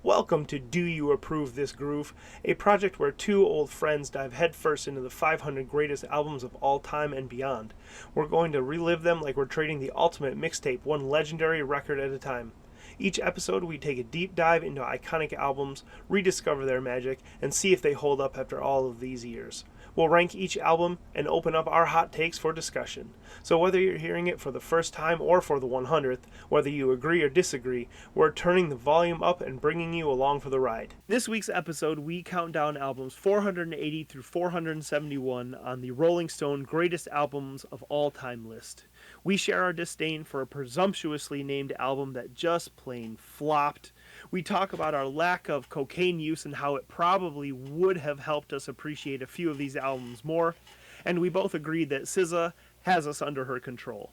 Welcome to Do You Approve This Groove, a project where two old friends dive headfirst into the 500 greatest albums of all time and beyond. We're going to relive them like we're trading the ultimate mixtape, one legendary record at a time. Each episode, we take a deep dive into iconic albums, rediscover their magic, and see if they hold up after all of these years. We'll rank each album and open up our hot takes for discussion. So, whether you're hearing it for the first time or for the 100th, whether you agree or disagree, we're turning the volume up and bringing you along for the ride. This week's episode, we count down albums 480 through 471 on the Rolling Stone Greatest Albums of All Time list. We share our disdain for a presumptuously named album that just plain flopped. We talk about our lack of cocaine use and how it probably would have helped us appreciate a few of these albums more. And we both agree that SZA has us under her control.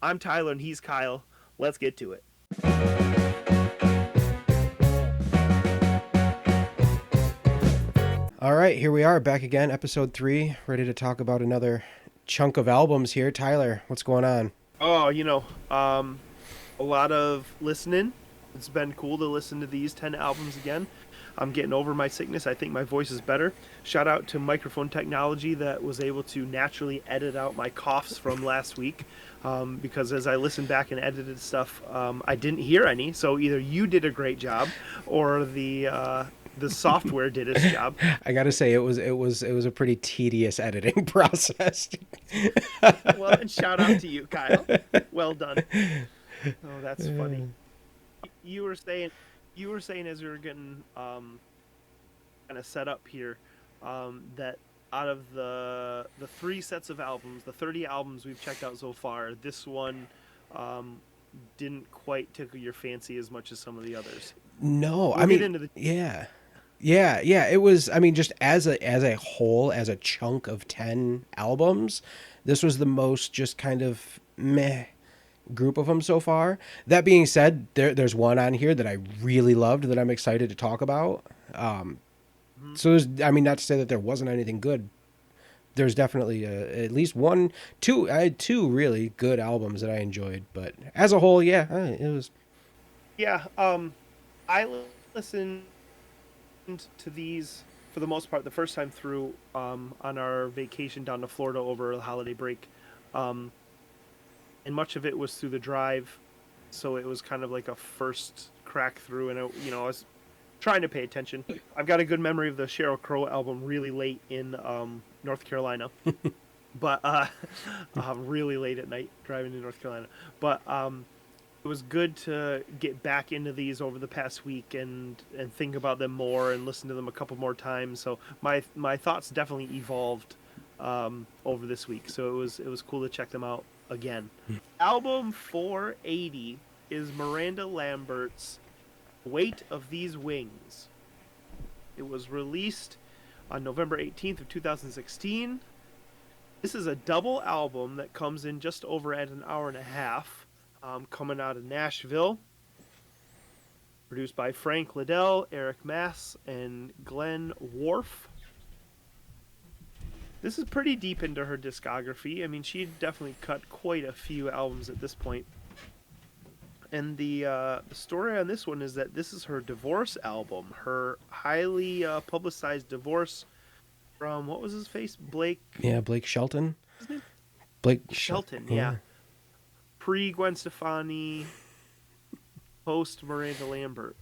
I'm Tyler and he's Kyle. Let's get to it. All right, here we are back again, episode 3, ready to talk about another chunk of albums here. Tyler, what's going on? Oh, a lot of listening. It's been cool to listen to these 10 albums again. I'm getting over my sickness. I think my voice is better. Shout out to microphone technology that was able to naturally edit out my coughs from last week. Because as I listened back and edited stuff, I didn't hear any. So either you did a great job, or the software did its job. I gotta say, it was a pretty tedious editing process. Well, and shout out to you, Kyle. Well done. Oh, that's funny. You were saying as we were getting kind of set up here, that out of the 3 sets of albums, the 30 albums we've checked out so far, this one didn't quite tickle your fancy as much as some of the others. No, I mean, yeah. It was. I mean, just as a whole, as a chunk of 10 albums, this was the most just kind of meh group of them so far. That being said, there's one on here that I really loved that I'm excited to talk about. So not to say that there wasn't anything good. There's definitely at least two. I had 2 really good albums that I enjoyed, but as a whole, it was. Yeah, I listened to these for the most part the first time through on our vacation down to Florida over the holiday break. And much of it was through the drive, so it was kind of like a first crack through, and I was trying to pay attention. I've got a good memory of the Sheryl Crow album really late in North Carolina, but really late at night driving to North Carolina. But it was good to get back into these over the past week and think about them more and listen to them a couple more times. So my thoughts definitely evolved over this week. So it was cool to check them out again. Album 480 is Miranda Lambert's Weight of These Wings. It was released on November 18th of 2016. This is a double album that comes in just over at an hour and a half, coming out of Nashville. Produced by Frank Liddell, Eric Mass, and Glenn Worf. This is pretty deep into her discography. I mean, she definitely cut quite a few albums at this point. And the story on this one is that this is her divorce album. Her highly publicized divorce from, what was his face? Blake? Yeah, Blake Shelton. His name? Blake Shelton, yeah. Pre-Gwen Stefani, post-Miranda Lambert.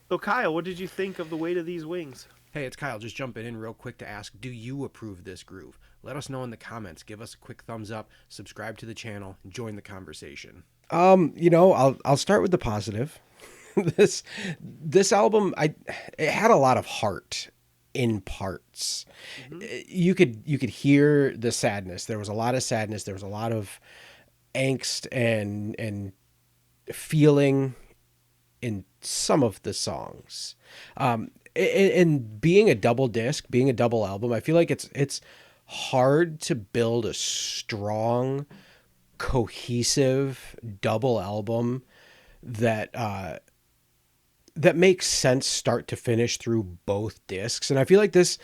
So, Kyle, what did you think of The Weight of These Wings? Hey, it's Kyle, just jumping in real quick to ask, do you approve this groove? Let us know in the comments. Give us a quick thumbs up, subscribe to the channel, and join the conversation. I'll start with the positive. This album, it had a lot of heart in parts. Mm-hmm. You could hear the sadness. There was a lot of sadness. There was a lot of angst and feeling in some of the songs. And being a double disc, being a double album, I feel like it's hard to build a strong, cohesive double album that makes sense start to finish through both discs. And I feel like this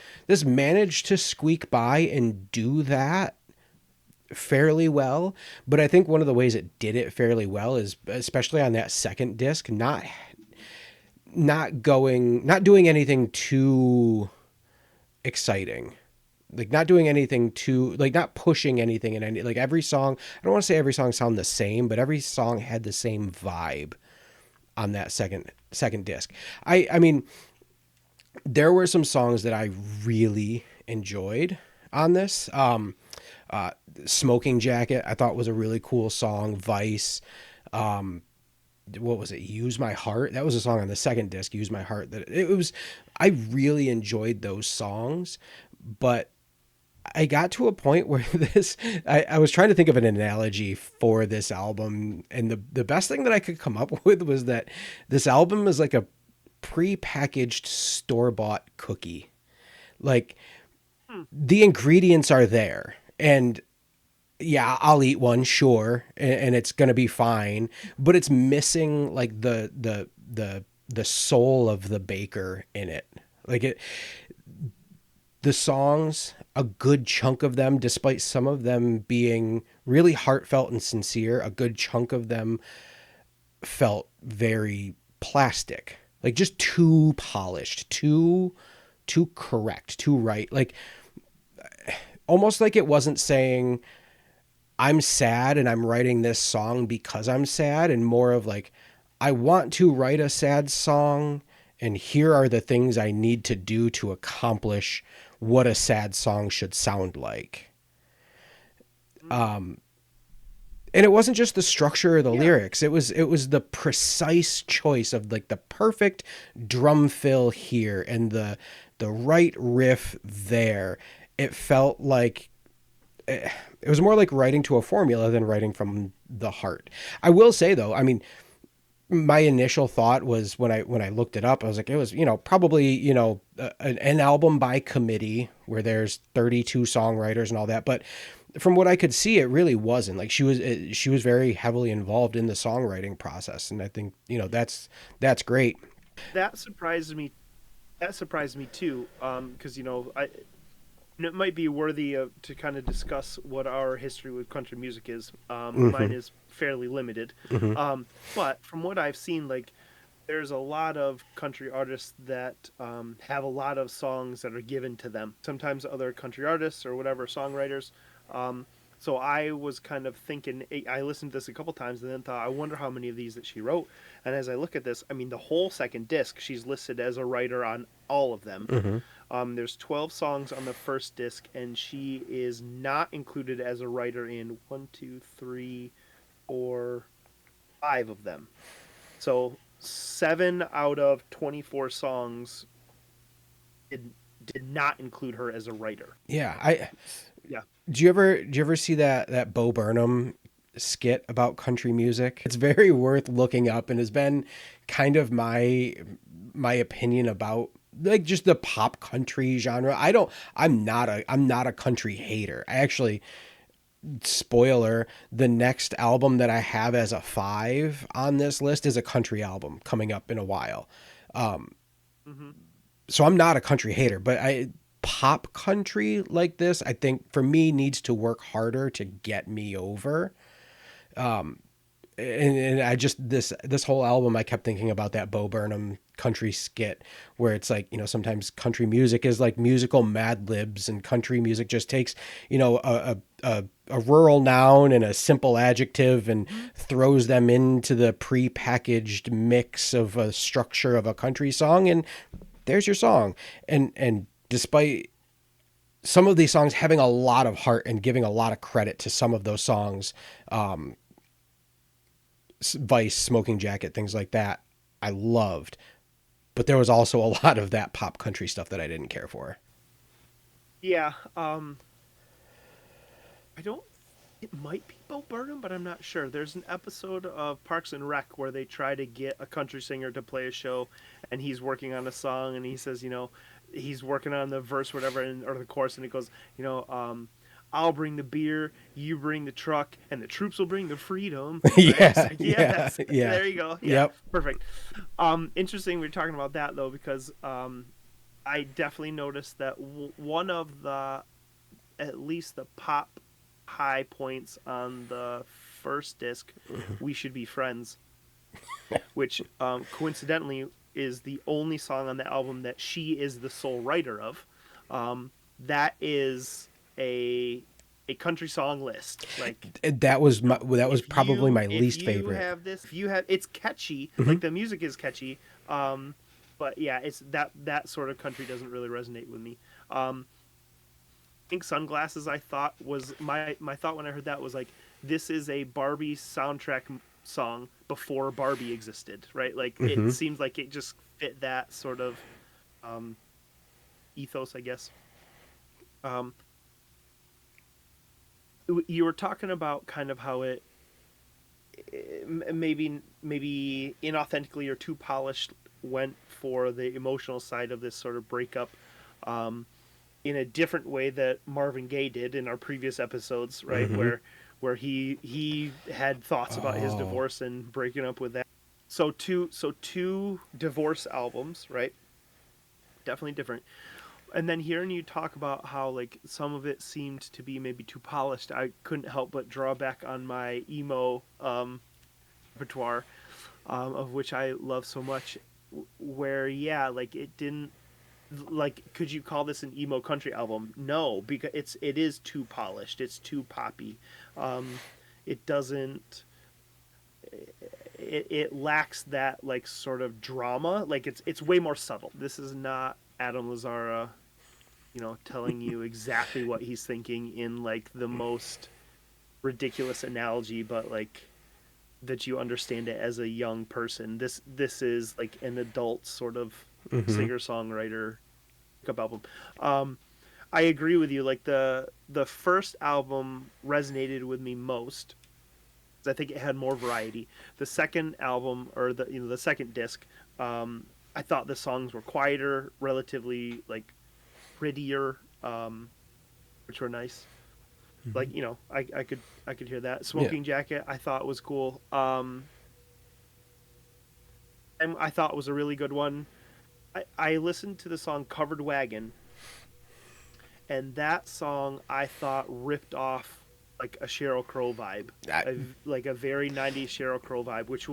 managed to squeak by and do that fairly well. But I think one of the ways it did it fairly well is, especially on that second disc, not doing anything too exciting, like not doing anything too, like not pushing anything in any, like every song, I don't want to say every song sound the same, but every song had the same vibe on that second disc. I mean, there were some songs that I really enjoyed on this. Smoking Jacket I thought was a really cool song. Vice, what was it? Use My Heart. That was a song on the second disc, Use My Heart. That it was, I really enjoyed those songs, but I got to a point where I was trying to think of an analogy for this album, and the best thing that I could come up with was that this album is like a pre-packaged store-bought cookie. Like, the ingredients are there, and yeah, I'll eat one, sure, and it's gonna be fine, but it's missing like the soul of the baker in it. Like the songs, a good chunk of them, despite some of them being really heartfelt and sincere, a good chunk of them felt very plastic, like just too polished, too correct, too right. Like almost like it wasn't saying I'm sad and I'm writing this song because I'm sad, and more of like, I want to write a sad song and here are the things I need to do to accomplish what a sad song should sound like. And it wasn't just the structure of the lyrics. It was the precise choice of like the perfect drum fill here and the right riff there. It felt like it was more like writing to a formula than writing from the heart. I will say though, I mean, my initial thought was when I looked it up, I was like, it was, probably, an album by committee where there's 32 songwriters and all that. But from what I could see, it really wasn't. Like she was very heavily involved in the songwriting process. And I think, that's great. That surprised me. That surprised me too. Cause it might be worthy to kind of discuss what our history with country music is. Mine is fairly limited. But from what I've seen, like, there's a lot of country artists that have a lot of songs that are given to them. Sometimes other country artists or whatever, songwriters. So I was kind of thinking, I listened to this a couple times and then thought, I wonder how many of these that she wrote. And as I look at this, I mean, the whole second disc, she's listed as a writer on all of them. There's 12 songs on the first disc, and she is not included as a writer in 1, 2, 3, 4, 5 of them. So 7 out of 24 songs did not include her as a writer. Yeah, Yeah. Do you ever see that Bo Burnham skit about country music? It's very worth looking up and has been kind of my opinion about like just the pop country genre. I'm not a country hater. I actually, spoiler, the next album that I have as a 5 on this list is a country album coming up in a while. So I'm not a country hater, but pop country like this, I think for me needs to work harder to get me over. And I just, this whole album, I kept thinking about that Bo Burnham country skit where it's like, sometimes country music is like musical Mad Libs, and country music just takes, a rural noun and a simple adjective and throws them into the pre-packaged mix of a structure of a country song. And there's your song. And despite some of these songs having a lot of heart and giving a lot of credit to some of those songs, Vice, Smoking Jacket, things like that, I loved. But there was also a lot of that pop country stuff that I didn't care for. Yeah. It might be Bo Burnham, but I'm not sure. There's an episode of Parks and Rec where they try to get a country singer to play a show, and he's working on a song, and he says, he's working on the verse, whatever, or the chorus, and he goes, I'll bring the beer, you bring the truck, and the troops will bring the freedom. Yeah. There you go. Yeah, Yep. Perfect. Interesting we're talking about that, though, because I definitely noticed that one of the, at least the pop high points on the first disc, We Should Be Friends, which coincidentally is the only song on the album that she is the sole writer of. That is a country song list. Like, That was probably my least favorite. If you have, it's catchy. Mm-hmm. Like the music is catchy. But yeah, it's that sort of country doesn't really resonate with me. Pink Sunglasses, I thought was my thought when I heard that was like, this is a Barbie soundtrack song before Barbie existed, right? Like Mm-hmm. it seems like it just fit that sort of ethos, I guess. You were talking about kind of how it maybe inauthentically or too polished went for the emotional side of this sort of breakup, in a different way that Marvin Gaye did in our previous episodes, right? Mm-hmm. Where he had thoughts about his divorce and breaking up with that. So two divorce albums, right? Definitely different. And then hearing you talk about how like some of it seemed to be maybe too polished, I couldn't help but draw back on my emo repertoire, of which I love so much. Where yeah, like it didn't, like, could you call this an emo country album? No, because it is too polished. It's too poppy. It doesn't. It lacks that like sort of drama. Like it's way more subtle. This is not Adam Lazzara, telling you exactly what he's thinking in like the most ridiculous analogy, but like that you understand it as a young person. This is like an adult sort of singer songwriter album. I agree with you. Like the first album resonated with me most. I think it had more variety. The second album, or the second disc, I thought the songs were quieter, relatively like prettier, which were nice. Like I could hear that. Smoking Jacket I thought was cool. And I thought it was a really good one. I listened to the song Covered Wagon, and that song I thought ripped off like a Sheryl Crow vibe, like a very 90s Sheryl Crow vibe, which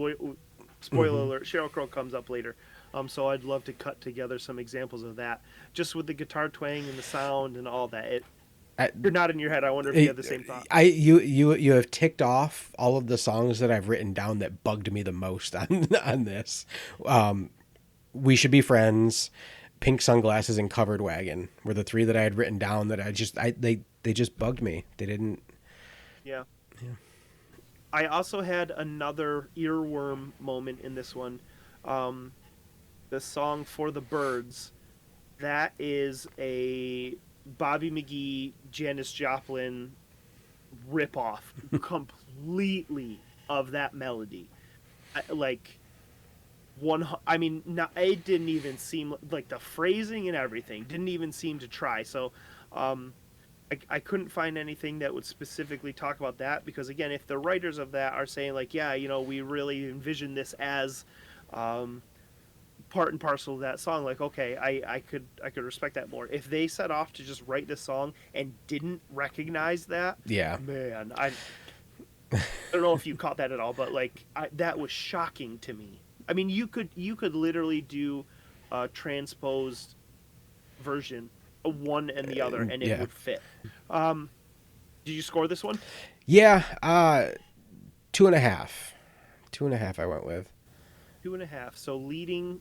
spoiler alert, Sheryl Crow comes up later. So I'd love to cut together some examples of that, just with the guitar twang and the sound and all that. You're nodding your head. I wonder if you had the same thought. You have ticked off all of the songs that I've written down that bugged me the most on this. We Should Be Friends, Pink Sunglasses, and Covered Wagon were the three that I had written down that they just bugged me. They didn't. Yeah. I also had another earworm moment in this one. The song For the Birds, that is a Bobby McGee, Janis Joplin ripoff completely of that melody. It didn't even seem like the phrasing and everything didn't even seem to try. So, I couldn't find anything that would specifically talk about that, because again, if the writers of that are saying like, yeah, we really envision this as part and parcel of that song, like, okay, I could respect that more. If they set off to just write this song and didn't recognize that, Yeah, man, I don't know if you caught that at all, but like that was shocking to me. I mean, you could literally do a transposed version, a one and the other, and it would fit. Did you score this one? Yeah, 2.5. 2.5 I went with. 2.5. So leaning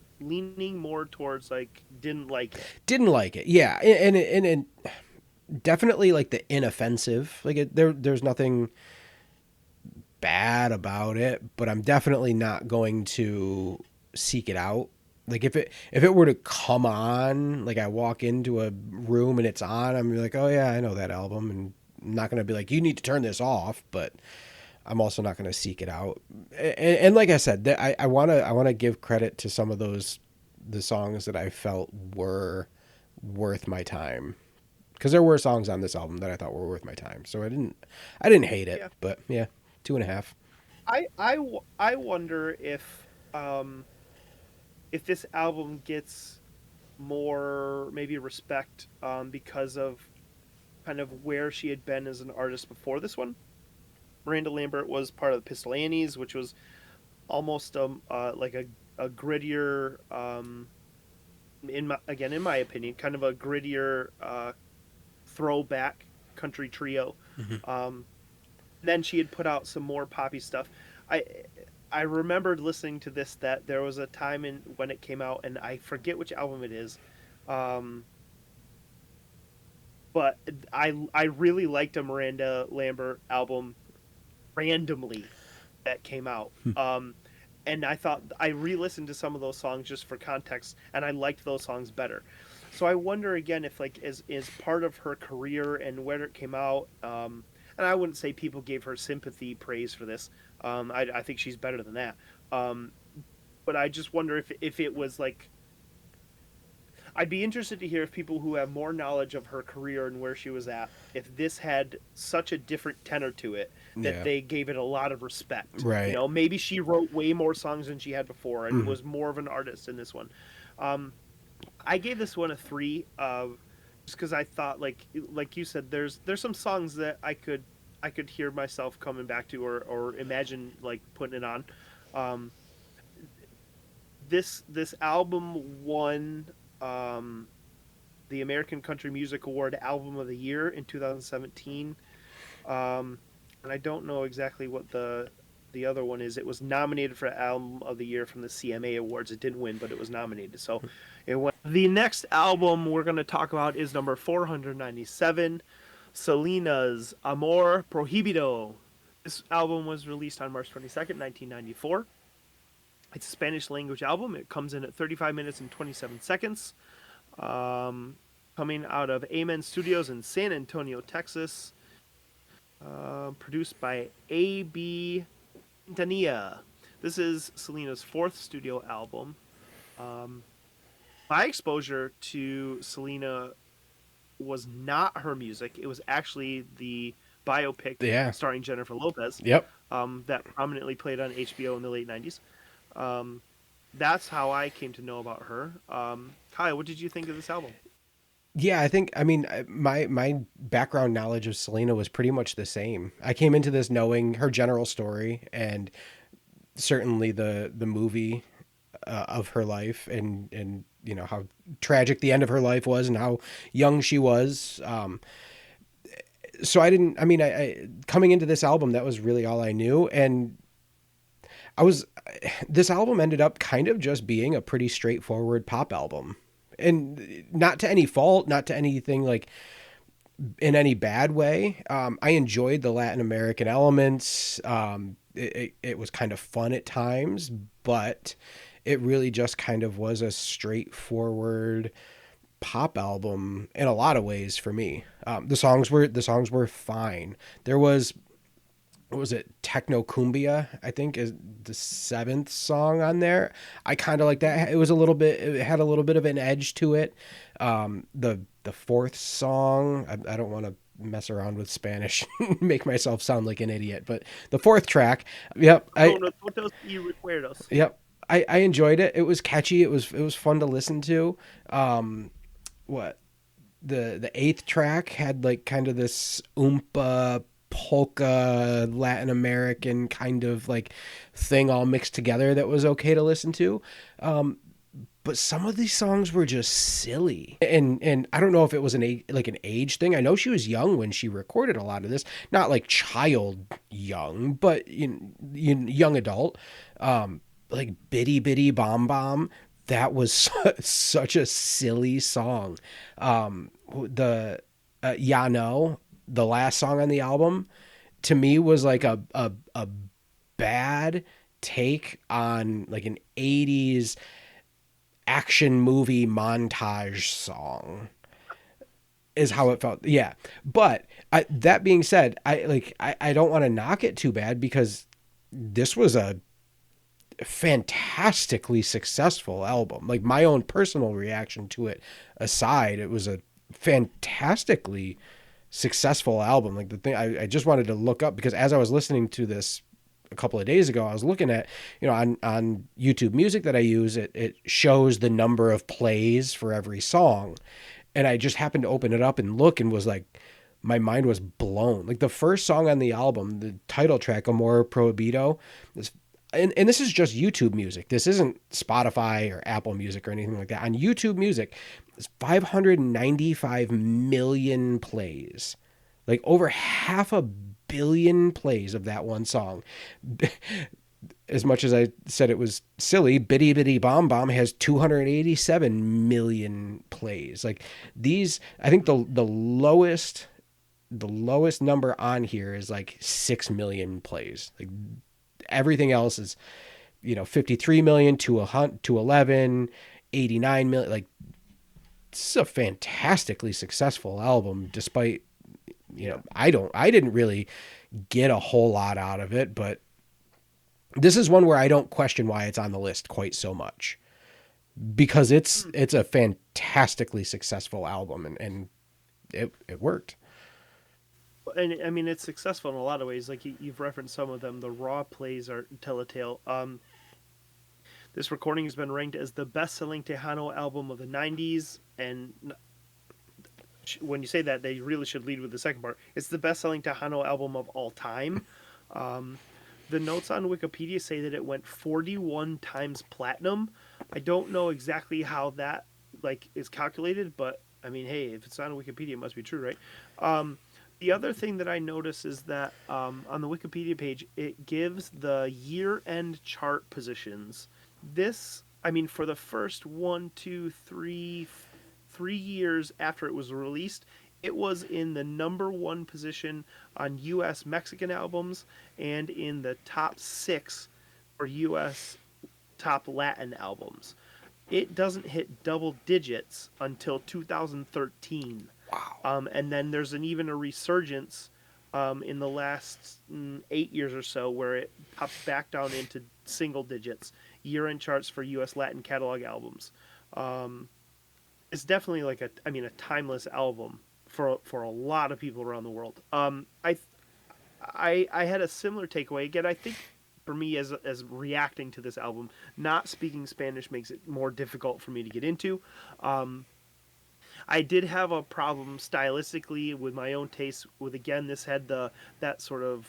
more towards like didn't like it. Didn't like it. Yeah, and definitely like the inoffensive. Like there's nothing bad about it, but I'm definitely not going to seek it out. Like if it were to come on, like I walk into a room and it's on, I'm like, oh yeah, I know that album, and I'm not gonna be like, you need to turn this off, but I'm also not gonna seek it out. And like I said, I wanna give credit to some of the songs that I felt were worth my time, because there were songs on this album that I thought were worth my time. So I didn't hate it, but yeah, 2.5. I wonder if this album gets more maybe respect because of kind of where she had been as an artist before this one. Miranda Lambert was part of the Pistol Annies, which was almost like a grittier, in my opinion, kind of a grittier throwback country trio. Um, then she had put out some more poppy stuff. I I remembered listening to this that there was a time in when it came out, and I forget which album it is. Um, but I really liked a Miranda Lambert album randomly that came out. And I thought I re-listened to some of those songs just for context, and I liked those songs better. So I wonder again if like is part of her career and where it came out. And I wouldn't say people gave her sympathy praise for this. I think she's better than that. Um, but I just wonder if it was like I'd be interested to hear if people who have more knowledge of her career and where she was at, if this had such a different tenor to it that Yeah. they gave it a lot of respect. Right. You know, maybe she wrote way more songs than she had before and was more of an artist in this one. Um, I gave this one a 3, just because I thought like you said, there's some songs that I could hear myself coming back to or imagine like putting it on. Um, this album won um, the American Country Music Award Album of the Year in 2017. And I don't know exactly what the other one is. It was nominated for Album of the Year from the CMA Awards. It didn't win, but it was nominated. So it went. The next album we're going to talk about is number 497, Selena's Amor Prohibido. This album was released on March 22nd, 1994. It's a Spanish language album. It comes in at 35 minutes and 27 seconds. Coming out of Amen Studios in San Antonio, Texas. Produced by A.B. Quintanilla. This is Selena's 4th studio album. My exposure to Selena was not her music. It was actually the biopic starring Jennifer Lopez. Yep. That prominently played on HBO in the late 90s. That's how I came to know about her. Kyle, what did you think of this album? Yeah, I mean, my background knowledge of Selena was pretty much the same. I came into this knowing her general story and certainly the movie of her life and you know how tragic the end of her life was and how young she was. So I coming into this album, that was really all I knew. And this album ended up kind of just being a pretty straightforward pop album. And not to any fault, not to anything like in any bad way. I enjoyed the Latin American elements. It was kind of fun at times, but it really just kind of was a straightforward pop album in a lot of ways for me. The songs were fine. There was, what was it? Techno Cumbia, I think, is the 7th song on there. I kind of like that. It had a little bit of an edge to it. The 4th song, I don't want to mess around with Spanish, make myself sound like an idiot, but the 4th track, yep. Yep. I enjoyed it. It was catchy. It was fun to listen to. What? The 8th track had like kind of this oompa polka Latin American kind of like thing all mixed together that was okay to listen to. But some of these songs were just silly. And I don't know if it was an age thing. I know she was young when she recorded a lot of this, not like child young, but young adult. Like Bitty Bitty Bomb Bomb. That was such a silly song. Yeah No, the last song on the album, to me was like a bad take on like an 80s action movie montage song is how it felt. Yeah. But that being said, I don't want to knock it too bad because this was a fantastically successful album. Like my own personal reaction to it aside, it was a fantastically successful album. Like the thing I just wanted to look up because as I was listening to this a couple of days ago, I was looking at, on YouTube Music that I use, it shows the number of plays for every song. And I just happened to open it up and look and was like, my mind was blown. Like the first song on the album, the title track, Amor Prohibido, and this is just YouTube Music. This isn't Spotify or Apple Music or anything like that. On YouTube Music, it's 595 million plays. Like over 500 million plays of that one song. As much as I said it was silly, Bitty Bitty Bomb Bomb has 287 million plays. Like these, I think the lowest number on here is like 6 million plays. Like everything else is, 53 million to 11, 89 million. Like this is a fantastically successful album, despite, I didn't really get a whole lot out of it, but this is one where I don't question why it's on the list quite so much, because it's a fantastically successful album, and it worked. And I mean, it's successful in a lot of ways. Like you've referenced some of them. The raw plays are tell a tale. This recording has been ranked as the best-selling Tejano album of the '90s, and when you say that, they really should lead with the second part. It's the best-selling Tejano album of all time. The notes on Wikipedia say that it went 41 times platinum. I don't know exactly how that is calculated, but I mean, hey, if it's on Wikipedia, it must be true, right? The other thing that I notice is that on the Wikipedia page, it gives the year-end chart positions. This, I mean, for the first 3 years after it was released, it was in the #1 position on U.S. Mexican albums and in the top 6 for U.S. top Latin albums. It doesn't hit double digits until 2013. Wow. And then there's even a resurgence in the last 8 years or so where it pops back down into single digits, year-end charts for U.S. Latin catalog albums. It's definitely a timeless album for a lot of people around the world. I had a similar takeaway. Again, I think for me as reacting to this album, not speaking Spanish makes it more difficult for me to get into. I did have a problem stylistically with my own taste with, again, this had that sort of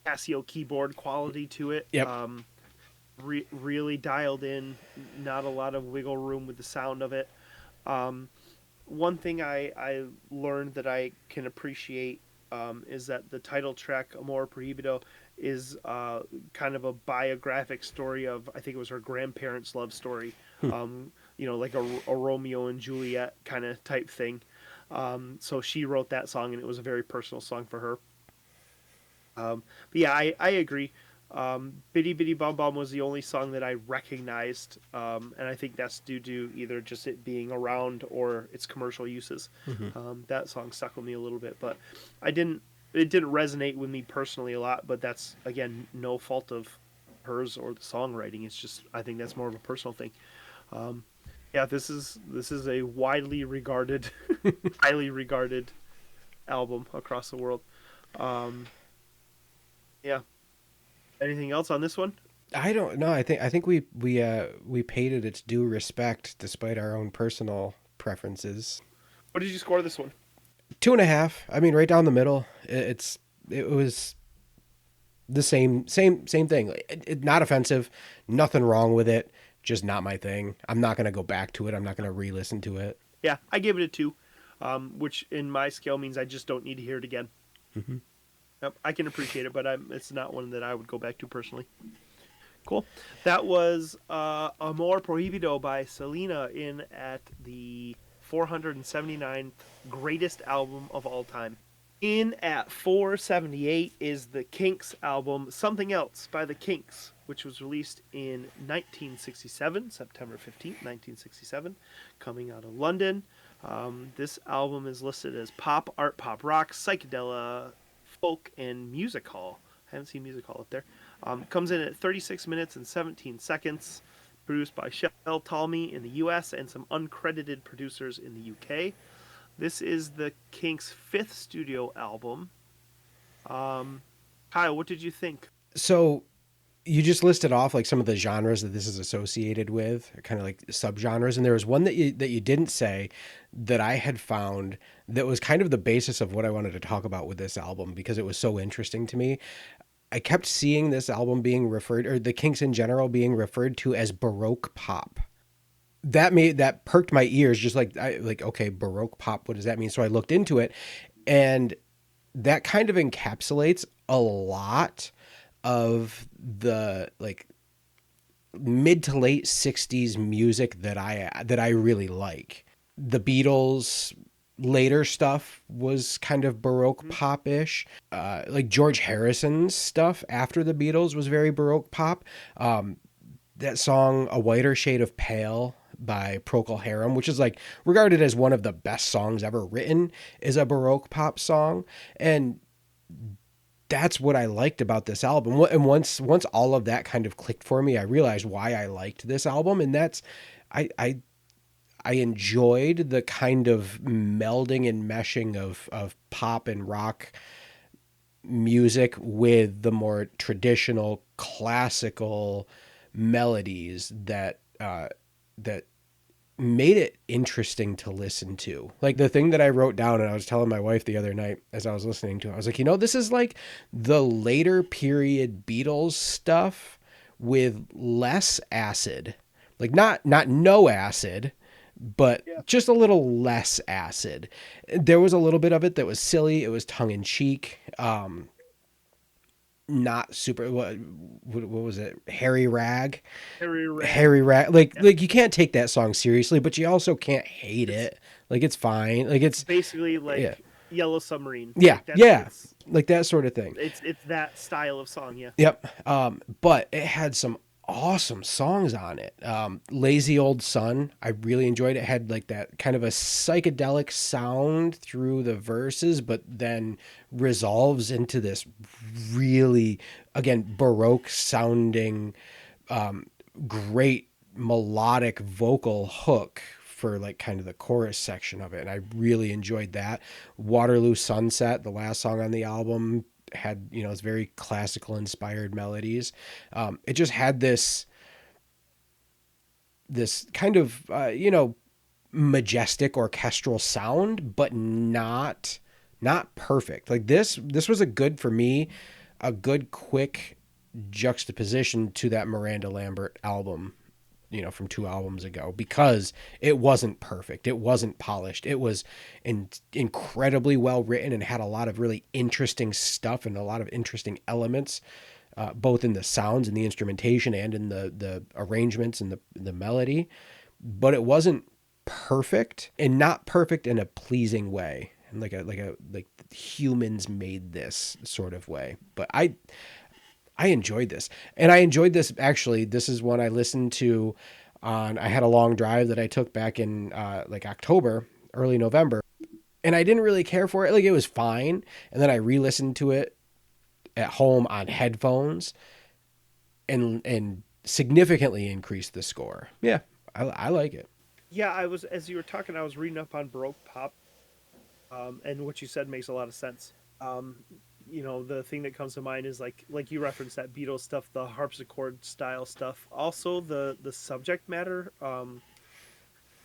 Casio keyboard quality to it. Yep. Really dialed in, not a lot of wiggle room with the sound of it. One thing I learned that I can appreciate is that the title track, Amor Prohibido, is kind of a biographic story of, I think it was her grandparents' love story. Like a Romeo and Juliet kind of type thing. So she wrote that song, and it was a very personal song for her. But yeah, I agree. Bitty Bitty Bum Bum was the only song that I recognized, and I think that's due to either just it being around or its commercial uses. That song stuck with me a little bit, but it didn't resonate with me personally a lot, but that's, again, no fault of hers or the songwriting. It's just, I think that's more of a personal thing. Yeah, this is a widely regarded, highly regarded album across the world. Yeah. Anything else on this one? I don't know. I think we paid it its due respect despite our own personal preferences. What did you score this one? 2.5. I mean, right down the middle. It was the same thing. Not offensive. Nothing wrong with it. Just not my thing. I'm not going to go back to it. I'm not going to re-listen to it. Yeah, I gave it a 2, which in my scale means I just don't need to hear it again. Mm-hmm. Yep, I can appreciate it, but it's not one that I would go back to personally. Cool. That was Amor Prohibido by Selena in at the 479th greatest album of all time. In at 478 is the Kinks album Something Else by the Kinks, which was released in 1967, September 15th, 1967, coming out of London. This album is listed as pop, art, pop, rock, psychedelic, folk, and music hall. I haven't seen music hall up there. Comes in at 36 minutes and 17 seconds. Produced by Shel Talmy in the US and some uncredited producers in the UK. This is the Kinks' 5th studio album. Kyle, what did you think? So you just listed off like some of the genres that this is associated with, kind of like subgenres, and there was one that you didn't say that I had found that was kind of the basis of what I wanted to talk about with this album because it was so interesting to me. I kept seeing this album being referred, or the Kinks in general being referred to as Baroque pop. That perked my ears, just like okay, Baroque pop, what does that mean? So I looked into it, and that kind of encapsulates a lot of the like mid to late 60s music that I really like. The Beatles later stuff was kind of Baroque pop-ish. Like George Harrison's stuff after the Beatles was very Baroque pop. That song A Whiter Shade of Pale by Procol Harum, which is like regarded as one of the best songs ever written, is a Baroque pop song. And that's what I liked about this album. And once all of that kind of clicked for me, I realized why I liked this album. And that's I enjoyed the kind of melding and meshing of pop and rock music with the more traditional classical melodies that made it interesting to listen to. Like the thing that I wrote down, and I was telling my wife the other night as I was listening to it, I was like, this is like the later period Beatles stuff with less acid. Like not no acid, but just a little less acid. There was a little bit of it that was silly. It was tongue in cheek. Not super. What was it? Harry Rag. Like you can't take that song seriously, but you also can't hate it. Like it's fine. Like it's basically like Yellow Submarine. Yeah, like like that sort of thing. It's that style of song. Yeah. Yep. But it had some awesome songs on it. Lazy Old Sun, I really enjoyed it. It had like that kind of a psychedelic sound through the verses, but then resolves into this really, again, Baroque sounding, great melodic vocal hook for like kind of the chorus section of it. And I really enjoyed that. Waterloo Sunset, the last song on the album, had it's very classical inspired melodies. It just had this kind of majestic orchestral sound, but not perfect. Like this was a good quick juxtaposition to that Miranda Lambert album, from 2 albums ago, because it wasn't perfect. It wasn't polished. It was incredibly well written and had a lot of really interesting stuff and a lot of interesting elements, both in the sounds and the instrumentation and in the arrangements and the melody. But it wasn't perfect, and not perfect in a pleasing way, and like humans made this sort of way. But I enjoyed this. And I enjoyed this, actually. This is one I listened to I had a long drive that I took back in like October, early November. And I didn't really care for it. Like it was fine. And then I re-listened to it at home on headphones and significantly increased the score. Yeah, I like it. Yeah, as you were talking, I was reading up on Baroque pop. And what you said makes a lot of sense. The thing that comes to mind is like you referenced that Beatles stuff, the harpsichord style stuff. Also, the subject matter.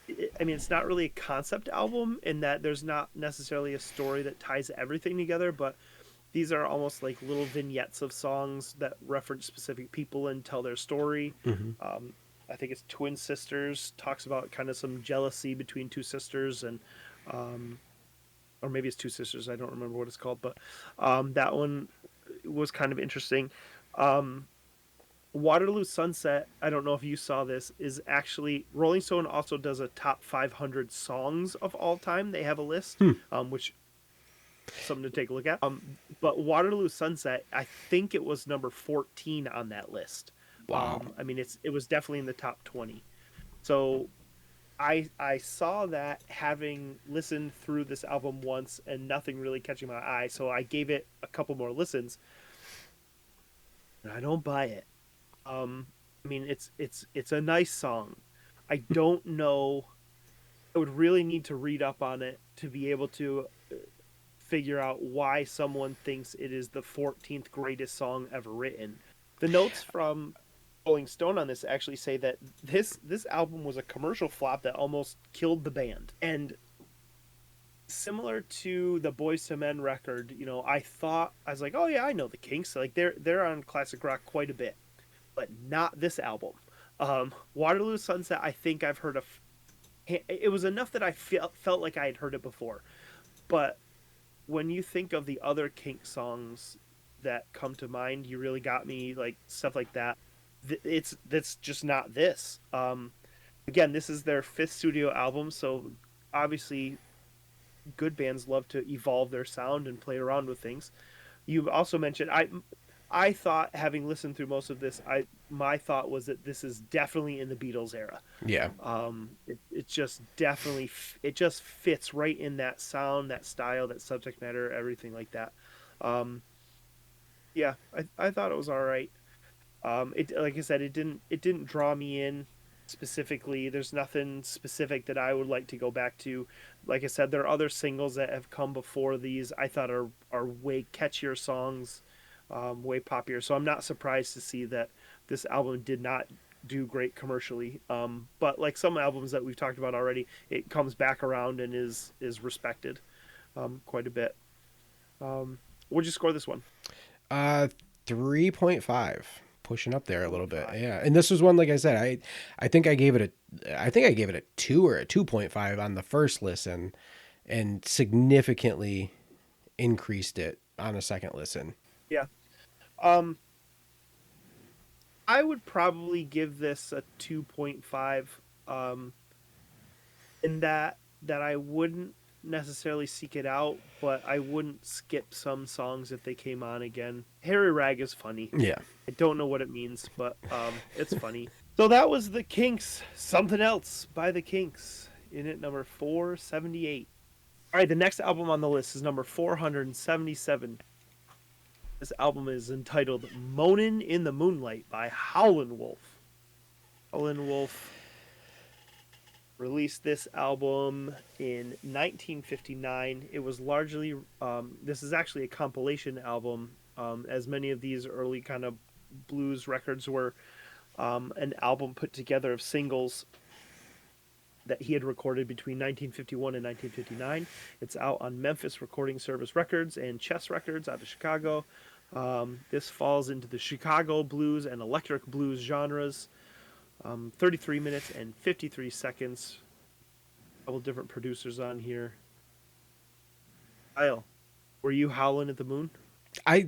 It's not really a concept album in that there's not necessarily a story that ties everything together, but these are almost like little vignettes of songs that reference specific people and tell their story. Mm-hmm. I think it's Twin Sisters, talks about kind of some jealousy between 2 sisters, and or maybe it's 2 Sisters. I don't remember what it's called, but that one was kind of interesting. Waterloo Sunset, I don't know if you saw this, is actually Rolling Stone also does a top 500 songs of all time. They have a list, which something to take a look at. But Waterloo Sunset, I think it was number 14 on that list. Wow. It was definitely in the top 20. So I saw that, having listened through this album once and nothing really catching my eye, so I gave it a couple more listens. And I don't buy it. It's a nice song. I don't know. I would really need to read up on it to be able to figure out why someone thinks it is the 14th greatest song ever written. The notes from Rolling Stone on this actually say that this album was a commercial flop that almost killed the band. And similar to the Boyz II Men record, I was like, oh yeah, I know the Kinks. Like they're on classic rock quite a bit, but not this album. Waterloo Sunset, I think I've heard of. It was enough that I felt like I had heard it before, but when you think of the other Kink songs that come to mind, You Really Got Me, like stuff like that. That's just not this. Again, this is their fifth studio album, so obviously good bands love to evolve their sound and play around with things. You also mentioned I thought, having listened through most of this, my thought was that this is definitely in the Beatles era. Yeah. It just definitely it just fits right in that sound, that style, that subject matter, everything like that. Yeah, I thought it was all right. It, like I said, it didn't draw me in specifically. There's nothing specific that I would like to go back to. Like I said, there are other singles that have come before these. I thought are way catchier songs, way poppier. So I'm not surprised to see that this album did not do great commercially. But like some albums that we've talked about already, it comes back around and is respected quite a bit. What'd you score this one? 3.5, pushing up there a little bit. Yeah. And this was one, like I said, I think I gave it a 2 or a 2.5 on the first listen, and significantly increased it on a second listen. Yeah. I would probably give this a 2.5. In that I wouldn't necessarily seek it out, but I wouldn't skip some songs if they came on again. Harry Rag is funny. Yeah. I don't know what it means, but it's funny. So that was the Kinks. Something Else by the Kinks, in at number 478. All right, the next album on the list is number 477. This album is entitled Moanin' in the Moonlight by Howlin' Wolf. Howlin' Wolf released this album in 1959. It was largely, this is actually a compilation album, as many of these early kind of blues records were, an album put together of singles that he had recorded between 1951 and 1959. It's out on Memphis Recording Service Records and Chess Records out of Chicago. This falls into the Chicago blues and electric blues genres. 33 minutes and 53 seconds. A couple different producers on here. Kyle, were you howling at the moon? I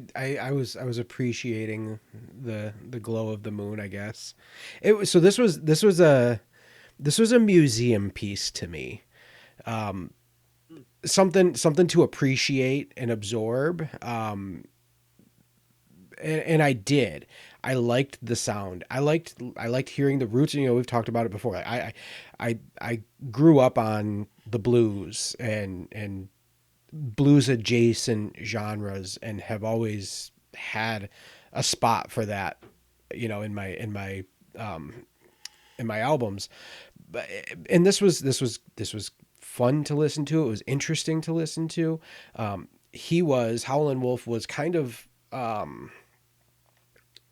was appreciating the glow of the moon, I guess. It was, so this was a museum piece to me. Something to appreciate and absorb. And I did. I liked the sound. I liked hearing the roots. You know, we've talked about it before. I grew up on the blues and blues adjacent genres, and have always had a spot for that, you know, in my albums. But and this was fun to listen to. It was interesting to listen to. Howlin' Wolf was kind of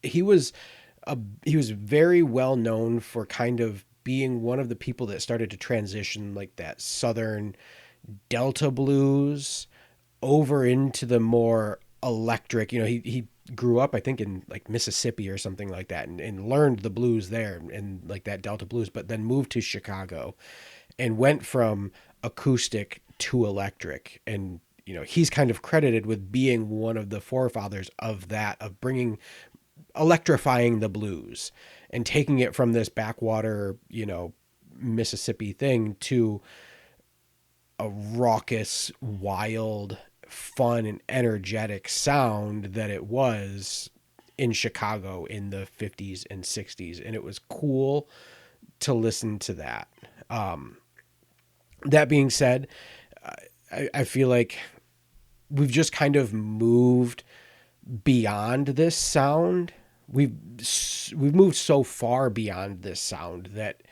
he was very well known for kind of being one of the people that started to transition like that Southern Delta blues over into the more electric. You know, he grew up, I think, in like Mississippi or something like that, and learned the blues there and like that Delta blues, but then moved to Chicago and went from acoustic to electric. And, you know, he's kind of credited with being one of the forefathers of that, of electrifying the blues and taking it from this backwater, you know, Mississippi thing to a raucous, wild, fun, and energetic sound that it was in Chicago in the 50s and 60s. And it was cool to listen to that. That being said, I feel like we've just kind of moved beyond this sound. We've moved so far beyond this sound that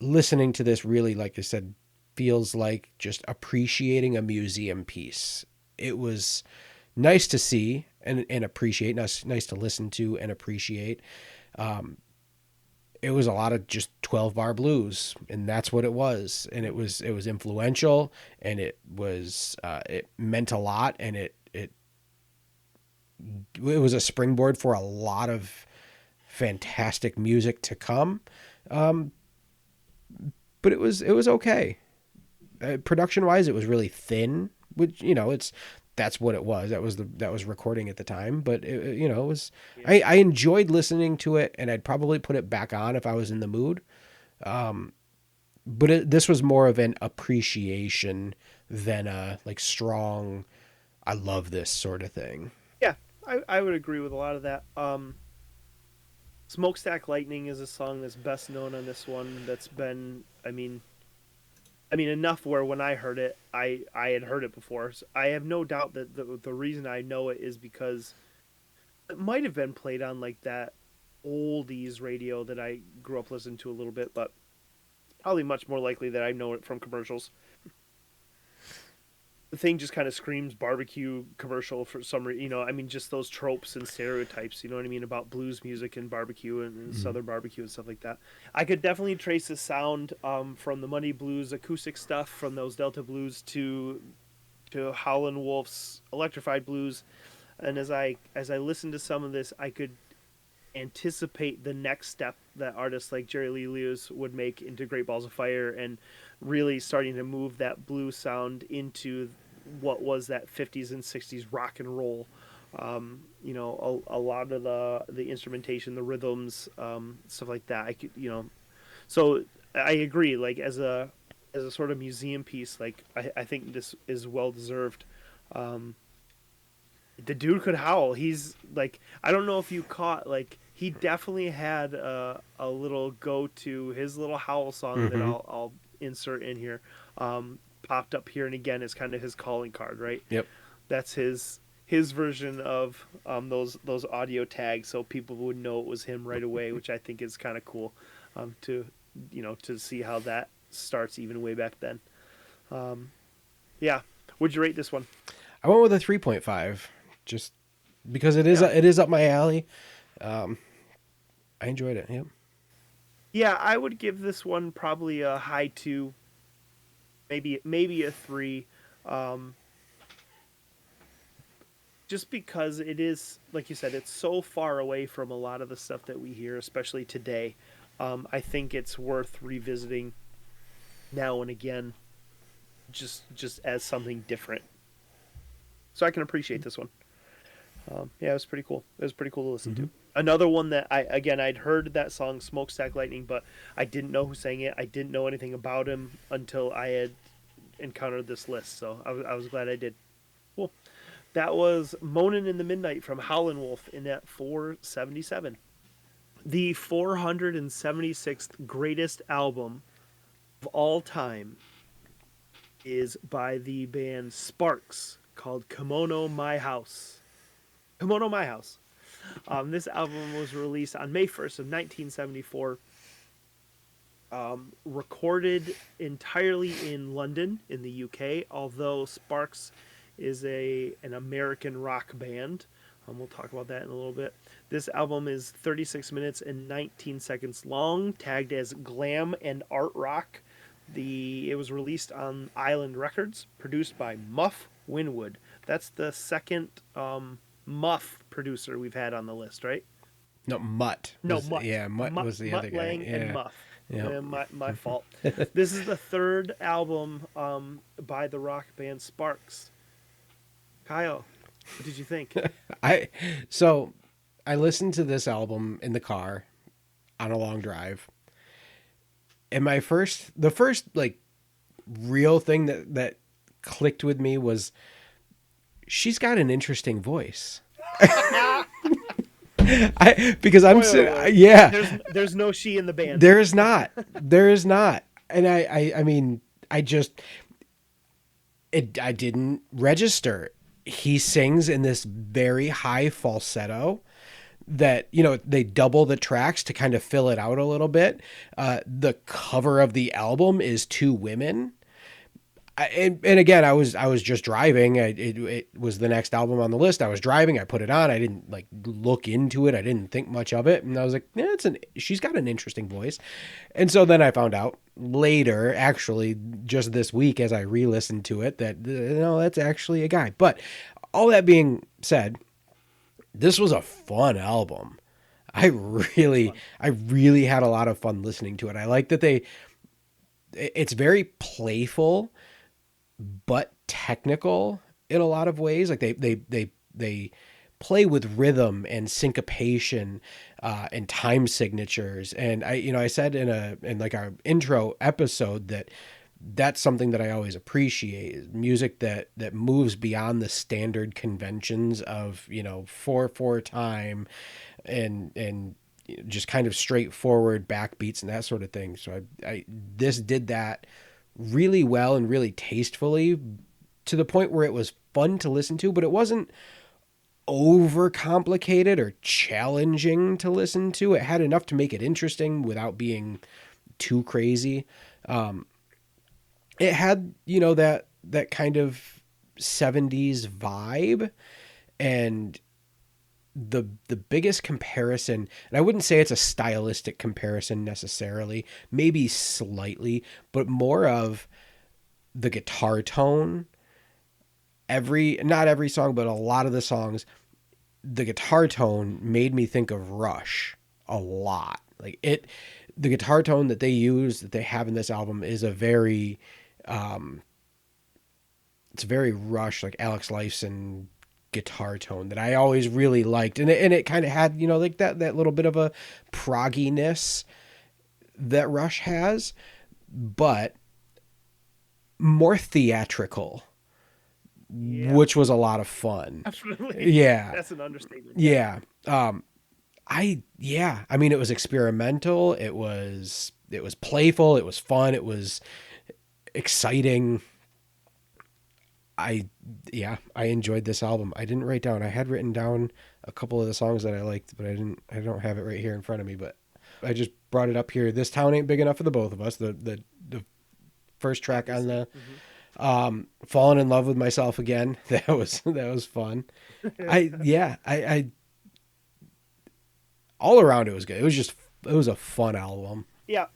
listening to this really, like I said, feels like just appreciating a museum piece. It was nice to see and appreciate, nice to listen to and appreciate. it was a lot of just 12 bar blues, and that's what it was. And it was influential, and it meant a lot, and it was a springboard for a lot of fantastic music to come. But it was okay. Production wise, it was really thin, which, that's what it was. That was recording at the time, but it was, I enjoyed listening to it, and I'd probably put it back on if I was in the mood. But this was more of an appreciation than a like strong, I love this sort of thing. Yeah, I would agree with a lot of that. Smokestack Lightning is a song that's best known on this one. That's been, I mean, enough where when I heard it, I had heard it before. So I have no doubt that the reason I know it is because it might have been played on like that oldies radio that I grew up listening to a little bit, but probably much more likely that I know it from commercials. The thing just kind of screams barbecue commercial for some reason, just those tropes and stereotypes, you know what I mean, about blues music and barbecue and Southern barbecue and stuff like that. I could definitely trace the sound from the Money Blues acoustic stuff, from those Delta blues to Howlin' Wolf's electrified blues. And as I listened to some of this, I could anticipate the next step that artists like Jerry Lee Lewis would make into Great Balls of Fire, and really starting to move that blues sound into what was that 50s and 60s rock and roll. A lot of the instrumentation, the rhythms, stuff like that. So I agree. Like as a sort of museum piece, like I think this is well deserved. The dude could howl. He's like, I don't know if you caught, like, he definitely had a little go-to, his little howl song that I'll insert in here, popped up here and again as kind of his calling card, right? Yep. That's his version of those audio tags, so people would know it was him right away, which I think is kind of cool, to see how that starts even way back then. Yeah. Would you rate this one? I went with a 3.5, just because it is up my alley. I enjoyed it. Yep. Yeah, I would give this one probably a high 2, maybe a 3. Just because it is, like you said, it's so far away from a lot of the stuff that we hear, especially today. I think it's worth revisiting now and again, just as something different. So I can appreciate this one. Yeah, it was pretty cool. It was pretty cool to listen to. Another one that I'd heard that song Smokestack Lightning, but I didn't know who sang it. I didn't know anything about him until I had encountered this list. So I was glad I did. Cool. That was Moanin' in the Midnight from Howlin' Wolf in at 477. The 476th greatest album of all time is by the band Sparks, called Kimono My House. Kimono My House. This album was released on May 1st of 1974. Recorded entirely in London, in the UK, although Sparks is an American rock band. We'll talk about that in a little bit. This album is 36 minutes and 19 seconds long, tagged as glam and art rock. It was released on Island Records, produced by Muff Winwood. That's the second Muff producer we've had on the list, right? No, Mutt. Mutt. Yeah, Mutt was the other guy. Lang Yeah. and Muff. Yeah. My fault. This is the third album by the rock band Sparks. Kyle, what did you think? I listened to this album in the car on a long drive. And the first like real thing that clicked with me was she's got an interesting voice. Because I'm sitting, yeah. There's no she in the band. There is not. And I mean, I didn't register. He sings in this very high falsetto that, they double the tracks to kind of fill it out a little bit. The cover of the album is two women. and again, I was just driving. It was the next album on the list. I was driving. I put it on. I didn't like look into it. I didn't think much of it, and I was like, yeah, she's got an interesting voice. And so then I found out later, actually, just this week as I re-listened to it, that no, that's actually a guy. But all that being said, this was a fun album. I really had a lot of fun listening to it. I like that it's very playful but technical in a lot of ways. Like they play with rhythm and syncopation and time signatures. And I said in like our intro episode that that's something that I always appreciate, is music that moves beyond the standard conventions of 4/4 time and just kind of straightforward backbeats and that sort of thing. So I this did that really well and really tastefully, to the point where it was fun to listen to, but it wasn't over complicated or challenging to listen to. It had enough to make it interesting without being too crazy. It had, that kind of 70s vibe, and the biggest comparison, and I wouldn't say it's a stylistic comparison necessarily, maybe slightly, but more of the guitar tone. Not every song, but a lot of the songs, the guitar tone made me think of Rush a lot. The guitar tone that they have in this album is a very, it's very Rush, like Alex Lifeson guitar tone that I always really liked. And it kind of had, like that little bit of a progginess that Rush has, but more theatrical, which was a lot of fun. Absolutely. Yeah. That's an understatement. Yeah. I mean, it was experimental. It was playful. It was fun. It was exciting. I enjoyed this album. I didn't write down. I had written down a couple of the songs that I liked, but I don't have it right here in front of me, but I just brought it up here. This Town Ain't Big Enough for the Both of Us. The first track on the Falling in Love with Myself Again. That was fun. I all around it was good. It was a fun album. Yeah.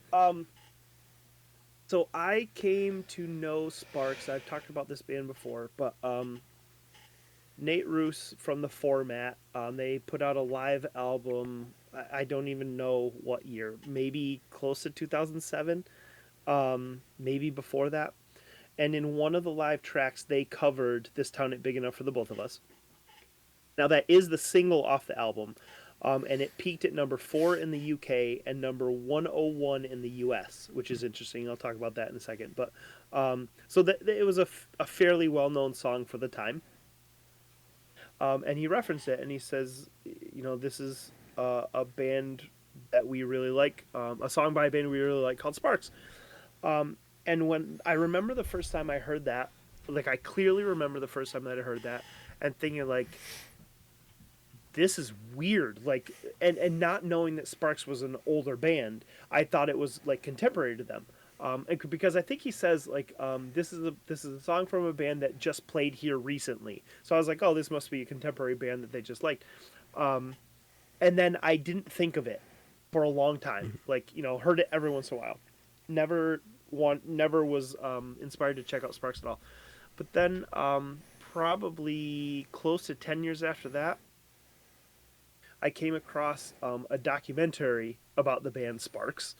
So I came to know Sparks. I've talked about this band before, but Nate Roos from The Format, they put out a live album. I don't even know what year. Maybe close to 2007. Maybe before that. And in one of the live tracks, they covered This Town Ain't Big Enough for the Both of Us. Now, that is the single off the album. And it peaked at number 4 in the UK and number 101 in the US, which is interesting. I'll talk about that in a second. But so it was a fairly well-known song for the time. And he referenced it, and he says, this is a band that we really like, a song by a band we really like called Sparks. And when I remember the first time I heard that, like I clearly remember the first time that I heard that, and thinking like, this is weird, like, and not knowing that Sparks was an older band, I thought it was like contemporary to them, because I think he says like, this is a song from a band that just played here recently. So I was like, oh, this must be a contemporary band that they just liked, and then I didn't think of it for a long time, like heard it every once in a while, never was inspired to check out Sparks at all, but then probably close to 10 years after that, I came across a documentary about the band Sparks,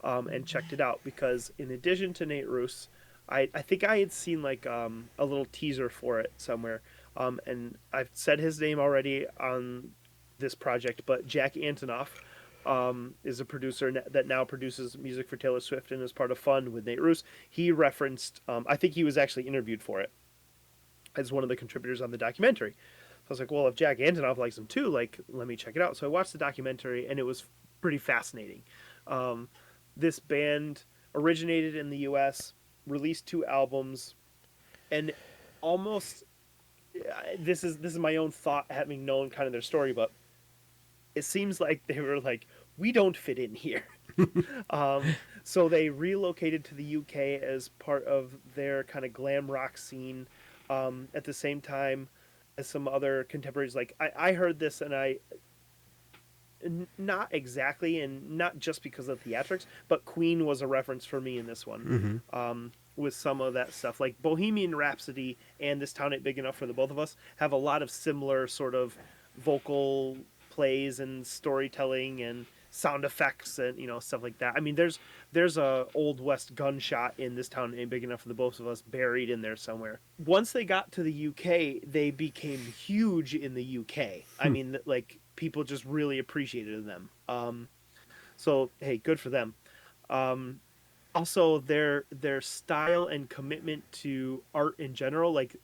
and checked it out, because in addition to Nate Roos, I think I had seen like a little teaser for it somewhere, and I've said his name already on this project, but Jack Antonoff is a producer that now produces music for Taylor Swift and is part of Fun with Nate Roos. He referenced, I think he was actually interviewed for it as one of the contributors on the documentary. I was like, well, if Jack Antonoff likes him too, like, let me check it out. So I watched the documentary, and it was pretty fascinating. This band originated in the U.S., released 2 albums, and almost, this is my own thought, having known kind of their story, but it seems like they were like, we don't fit in here. So they relocated to the UK as part of their kind of glam rock scene. At the same time as some other contemporaries, like I heard this and not exactly, and not just because of theatrics, but Queen was a reference for me in this one. With some of that stuff, like Bohemian Rhapsody and This Town Ain't Big Enough for the Both of Us, have a lot of similar sort of vocal plays and storytelling and sound effects and stuff like that. I mean, there's a old west gunshot in This Town Ain't Big Enough for the Both of Us buried in there somewhere. Once they got to the UK, they became huge in the UK. I mean, like, people just really appreciated them. So hey, good for them. Also, their style and commitment to art in general, like,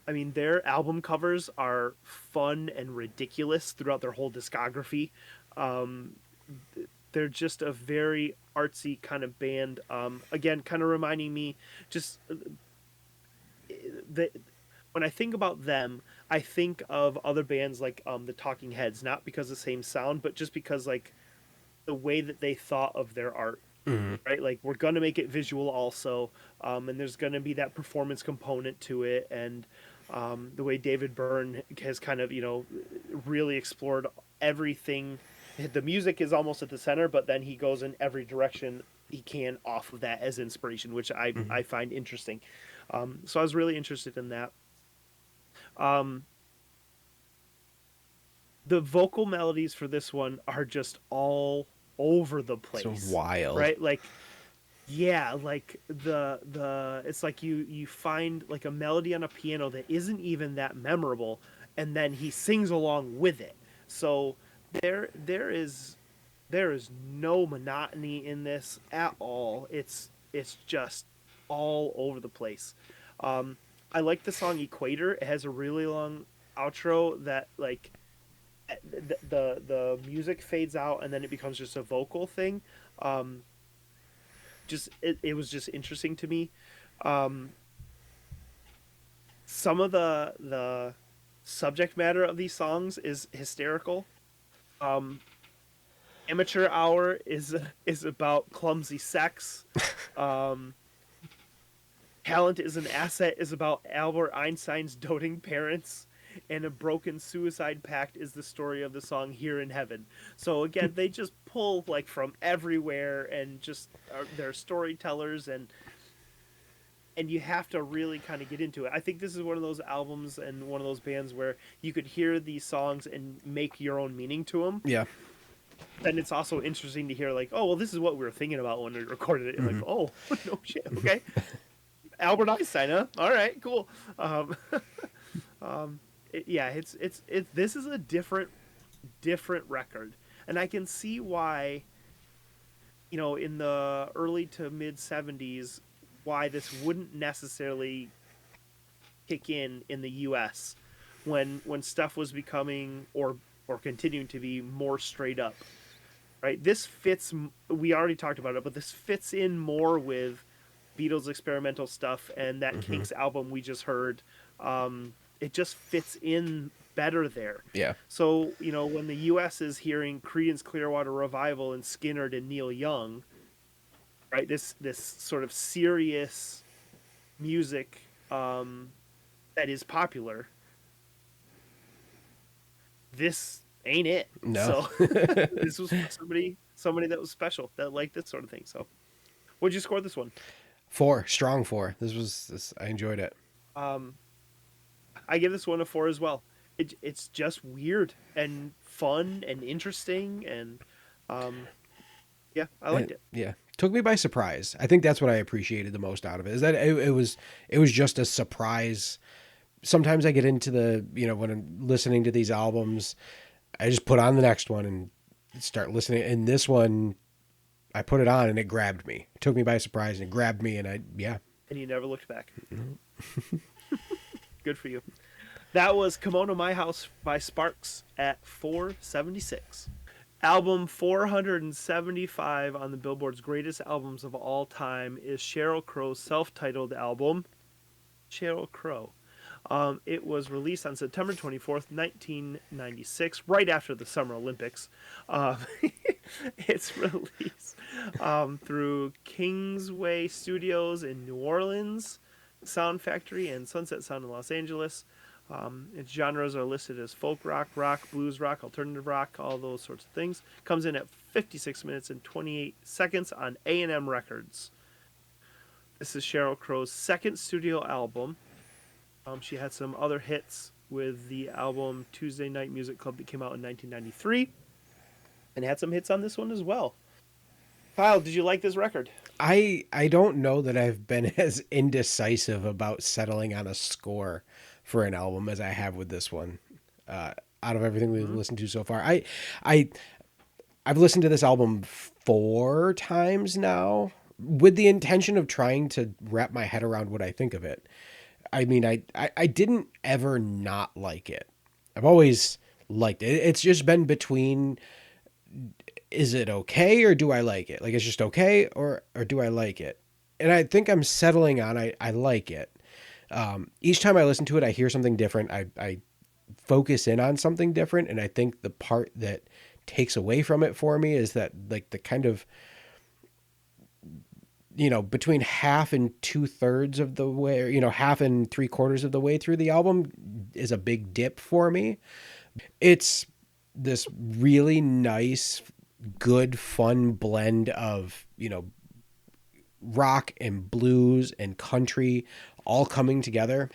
I mean, their album covers are fun and ridiculous throughout their whole discography. Um, they're just a very artsy kind of band. Again, kind of reminding me, just the when I think about them, I think of other bands like the Talking Heads, not because of the same sound, but just because, like, the way that they thought of their art. Right, like, we're gonna make it visual also, and there's gonna be that performance component to it, and the way David Byrne has kind of really explored everything. The music is almost at the center, but then he goes in every direction he can off of that as inspiration, which I find interesting. So I was really interested in that. The vocal melodies for this one are just all over the place. So wild. Right? Like, yeah, like the it's like you find like a melody on a piano that isn't even that memorable, and then he sings along with it. So there is no monotony in this at all. It's just all over the place. I like the song Equator. It has a really long outro that, like, the music fades out and then it becomes just a vocal thing. Just it was just interesting to me. Some of the subject matter of these songs is hysterical. Amateur Hour is about clumsy sex. Talent is an Asset is about Albert Einstein's doting parents. And A Broken Suicide Pact is the story of the song Here in Heaven. So again, they just pull, like, from everywhere, and just they're storytellers, and you have to really kind of get into it. I think this is one of those albums and one of those bands where you could hear these songs and make your own meaning to them. Yeah. Then it's also interesting to hear, like, oh, well, this is what we were thinking about when we recorded it. And like, oh, no shit, okay. Albert Einstein, huh? All right, cool. This is a different record, and I can see why, in the early to mid 70s, why this wouldn't necessarily kick in the US when stuff was becoming or continuing to be more straight up, right? This fits, we already talked about it, but this fits in more with Beatles experimental stuff and that Kinks album we just heard. It just fits in better there. Yeah. So, when the U.S. is hearing Creedence Clearwater Revival and Skynyrd and Neil Young, right, this sort of serious music that is popular, this ain't it. No. So this was somebody that was special, that liked this sort of thing. So what'd you score this one? 4, strong 4. This I enjoyed it. I give this one a 4 as well. It's just weird and fun and interesting, and yeah, I liked it. Yeah, took me by surprise. I think that's what I appreciated the most out of it, is that it was just a surprise. Sometimes I get into when I'm listening to these albums, I just put on the next one and start listening. And this one, I put it on and it grabbed me. It took me by surprise and it grabbed me, and And you never looked back. Good for you. That was Come On to My House by Sparks at 476. Album 475 on the Billboard's Greatest Albums of All Time is Sheryl Crow's self-titled album, Sheryl Crow. It was released on September 24th, 1996, right after the Summer Olympics. Um, it's released through Kingsway Studios in New Orleans, Sound Factory, and Sunset Sound in Los Angeles. Its genres are listed as folk rock, rock, blues rock, alternative rock, all those sorts of things. Comes in at 56 minutes and 28 seconds on A&M Records. This is Sheryl Crow's second studio album. She had some other hits with the album Tuesday Night Music Club that came out in 1993, and had some hits on this one as well. Kyle, did you like this record? I don't know that I've been as indecisive about settling on a score for an album as I have with this one. Out of everything we've listened to so far, I've listened to this album 4 times now with the intention of trying to wrap my head around what I think of it. I mean, I didn't ever not like it. I've always liked it. It's just been between, is it okay or do I like it? Like, it's just okay or do I like it? And I think I'm settling on I like it. Each time I listen to it, I hear something different. I focus in on something different. And I think the part that takes away from it for me is that, like, the kind of, between half and 2/3 of the way, or, half and 3/4 of the way through the album is a big dip for me. It's this really nice, good, fun blend of, rock and blues and country all coming together.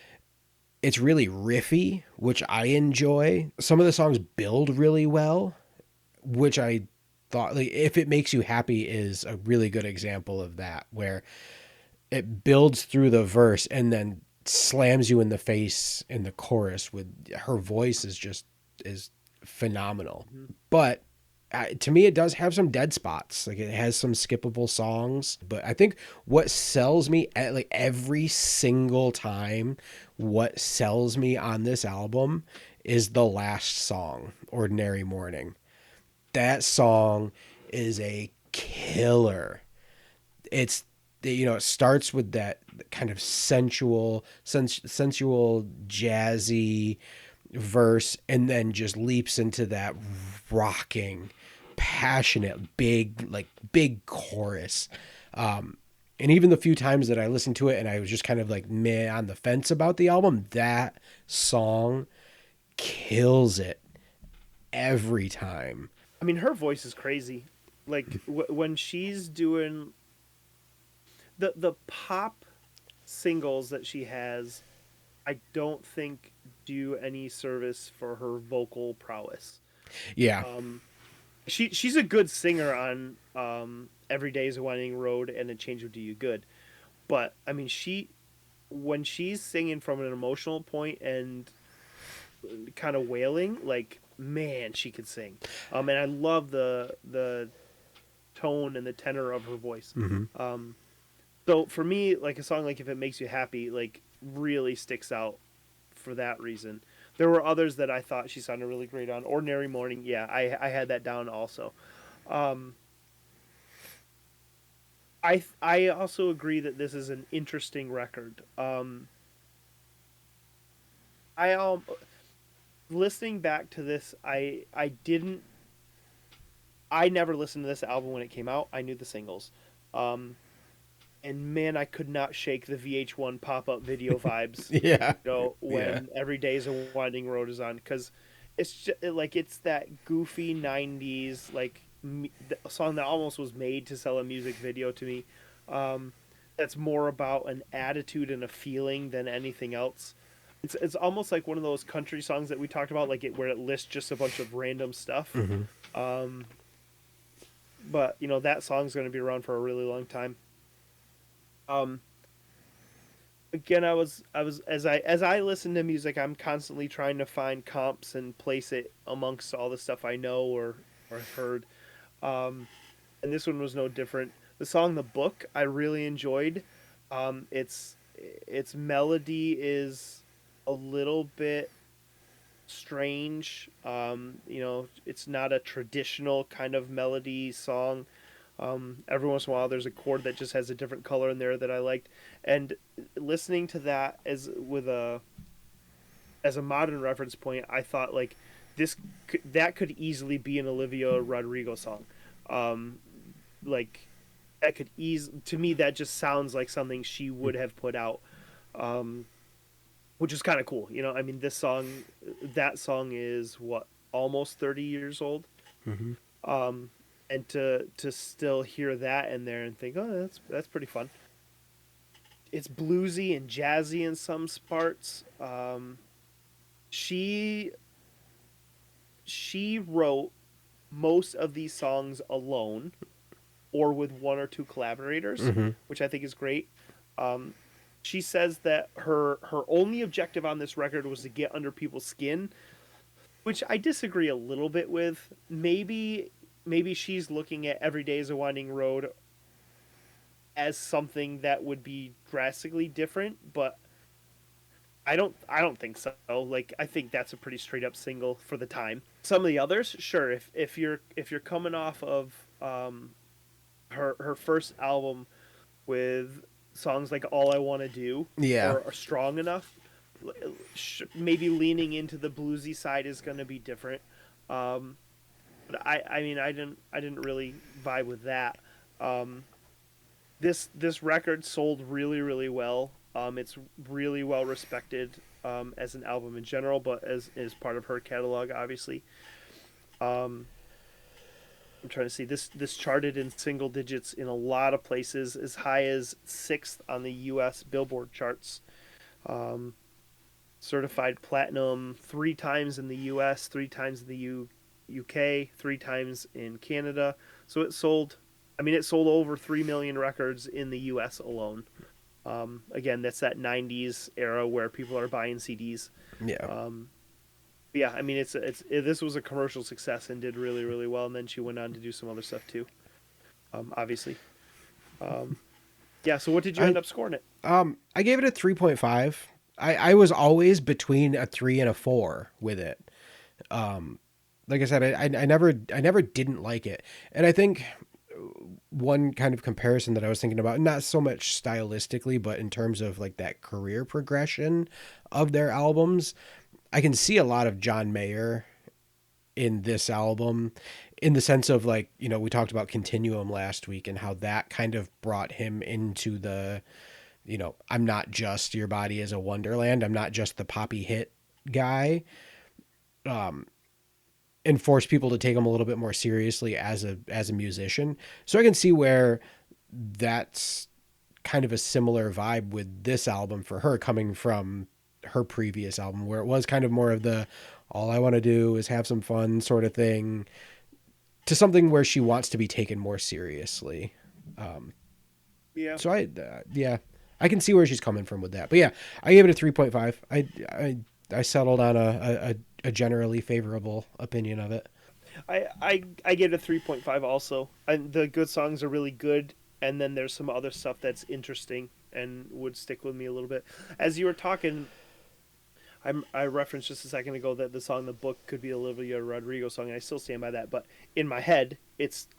It's really riffy, which I enjoy. Some of the songs build really well, which I thought, like, If It Makes You Happy is a really good example of that, where it builds through the verse and then slams you in the face in the chorus. With her voice is phenomenal. But to me, it does have some dead spots. Like, it has some skippable songs, but I think what sells me every single time, what sells me on this album is the last song, Ordinary Morning. That song is a killer. It starts with that kind of sensual, jazzy verse, and then just leaps into that rocking, passionate, big chorus. And even the few times that I listened to it and I was just kind of like meh on the fence about the album, that song kills it every time. I mean, her voice is crazy. Like, when she's doing the pop singles that she has, I don't think do any service for her vocal prowess. Yeah. She's a good singer on Every Day is a Winding Road and A Change Will Do You Good. But, I mean, when she's singing from an emotional point and kind of wailing, like, man, she could sing. And I love the tone and the tenor of her voice. Mm-hmm. So for me, like, a song like If It Makes You Happy, like, really sticks out for that reason. There were others that I thought she sounded really great on. Ordinary Morning, yeah, I had that down also. I also agree that this is an interesting record. Listening back to this, I never listened to this album when it came out. I knew the singles. And man, I could not shake the VH1 pop-up video vibes. Yeah. When Every Day is a Winding Road is on, because it's just, it's that goofy 90s, like, a song that almost was made to sell a music video to me. That's more about an attitude and a feeling than anything else. It's almost like one of those country songs that we talked about, like where it lists just a bunch of random stuff. Mm-hmm. But that song's going to be around for a really long time. Again, I was as I listen to music, I'm constantly trying to find comps and place it amongst all the stuff I know or heard. And this one was no different. The song "The Book" I really enjoyed. Its melody is a little bit strange. It's not a traditional kind of melody song. Every once in a while there's a chord that just has a different color in there that I liked, and listening to that as with a as a modern reference point, I thought like that could easily be an Olivia Rodrigo song. Um, like that could to me that just sounds like something she would have put out, which is kind of cool. You know, I mean, that song is what, almost 30 years old. Mm-hmm. And to still hear that in there and think, oh, that's pretty fun. It's bluesy and jazzy in some parts. She wrote most of these songs alone or with one or two collaborators, Mm-hmm. which I think is great. She says that her only objective on this record was to get under people's skin, which I disagree a little bit with. Maybe she's looking at Every Day is a Winding Road as something that would be drastically different, but I don't think so. Like, I think that's a pretty straight up single for the time. Some of the others, sure, if you're coming off of her first album with songs like All I Want to Do, Yeah. or Strong Enough, maybe leaning into the bluesy side is going to be different. But I mean, I didn't really vibe with that. This record sold really, really well. It's really well respected as an album in general, but as part of her catalog, obviously. I'm trying to see, this charted in single digits in a lot of places, as high as 6th on the U.S. Billboard charts. Certified platinum 3 times in the U.S., 3 times in the UK, 3 times in Canada. So it sold over 3 million records in the U.S. alone. Again, that's that 90s era where people are buying CDs. Yeah. Yeah, I mean, this was a commercial success and did really, really well. And then she went on to do some other stuff too, obviously. Yeah, so what did you end up scoring it? I gave it a 3.5. I was always between a 3 and a 4 with it. Like I said, I never didn't like it. And I think one kind of comparison that I was thinking about, not so much stylistically, but in terms of like that career progression of their albums, I can see a lot of John Mayer in this album, in the sense of, like, you know, we talked about Continuum last week and how that kind of brought him into the, you know, I'm not just Your Body is a Wonderland, I'm not just the poppy hit guy, and force people to take him a little bit more seriously as a musician. So I can see where that's kind of a similar vibe with this album for her, coming from her previous album, where it was kind of more of the all I want to do is have some fun sort of thing, to something where she wants to be taken more seriously. Yeah. So I can see where she's coming from with that. But yeah, I gave it a 3.5. I settled on a generally favorable opinion of it. I get a 3.5 also. The good songs are really good, and then there's some other stuff that's interesting and would stick with me a little bit. As you were talking, I referenced just a second ago that the song "The Book" could be a Olivia Rodrigo song, and I still stand by that. But in my head,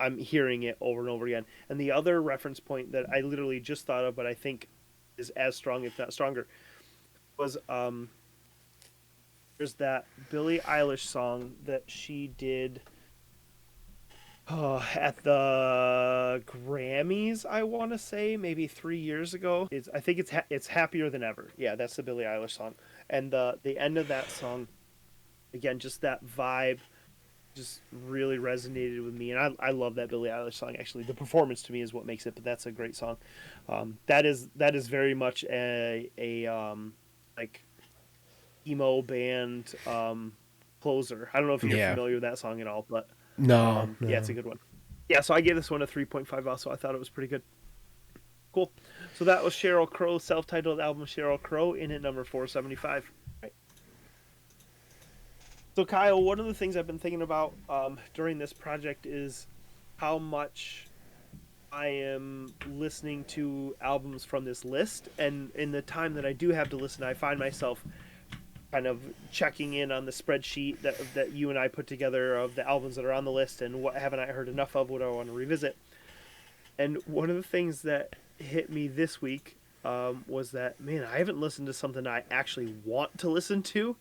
I'm hearing it over and over again. And the other reference point that I literally just thought of, but I think is as strong, if not stronger, was there's that Billie Eilish song that she did at the Grammys, I want to say, maybe 3 years ago. I think it's Happier Than Ever. Yeah, that's the Billie Eilish song. And the end of that song, again, just that vibe, just really resonated with me. And I love that Billie Eilish song. Actually, the performance to me is what makes it, but that's a great song. That is very much a like emo band closer. I don't know if you're familiar with that song at all, but No. yeah, it's a good one. Yeah, so I gave this one a 3.5 also. I thought it was pretty good. Cool. So that was Sheryl Crow's self-titled album, Sheryl Crow, in at number 475. Right. So Kyle, one of the things I've been thinking about during this project is how much I am listening to albums from this list, and in the time that I do have to listen, I find myself kind of checking in on the spreadsheet that you and I put together of the albums that are on the list and what haven't I heard enough of, what do I want to revisit. And one of the things that hit me this week was that, man, I haven't listened to something I actually want to listen to.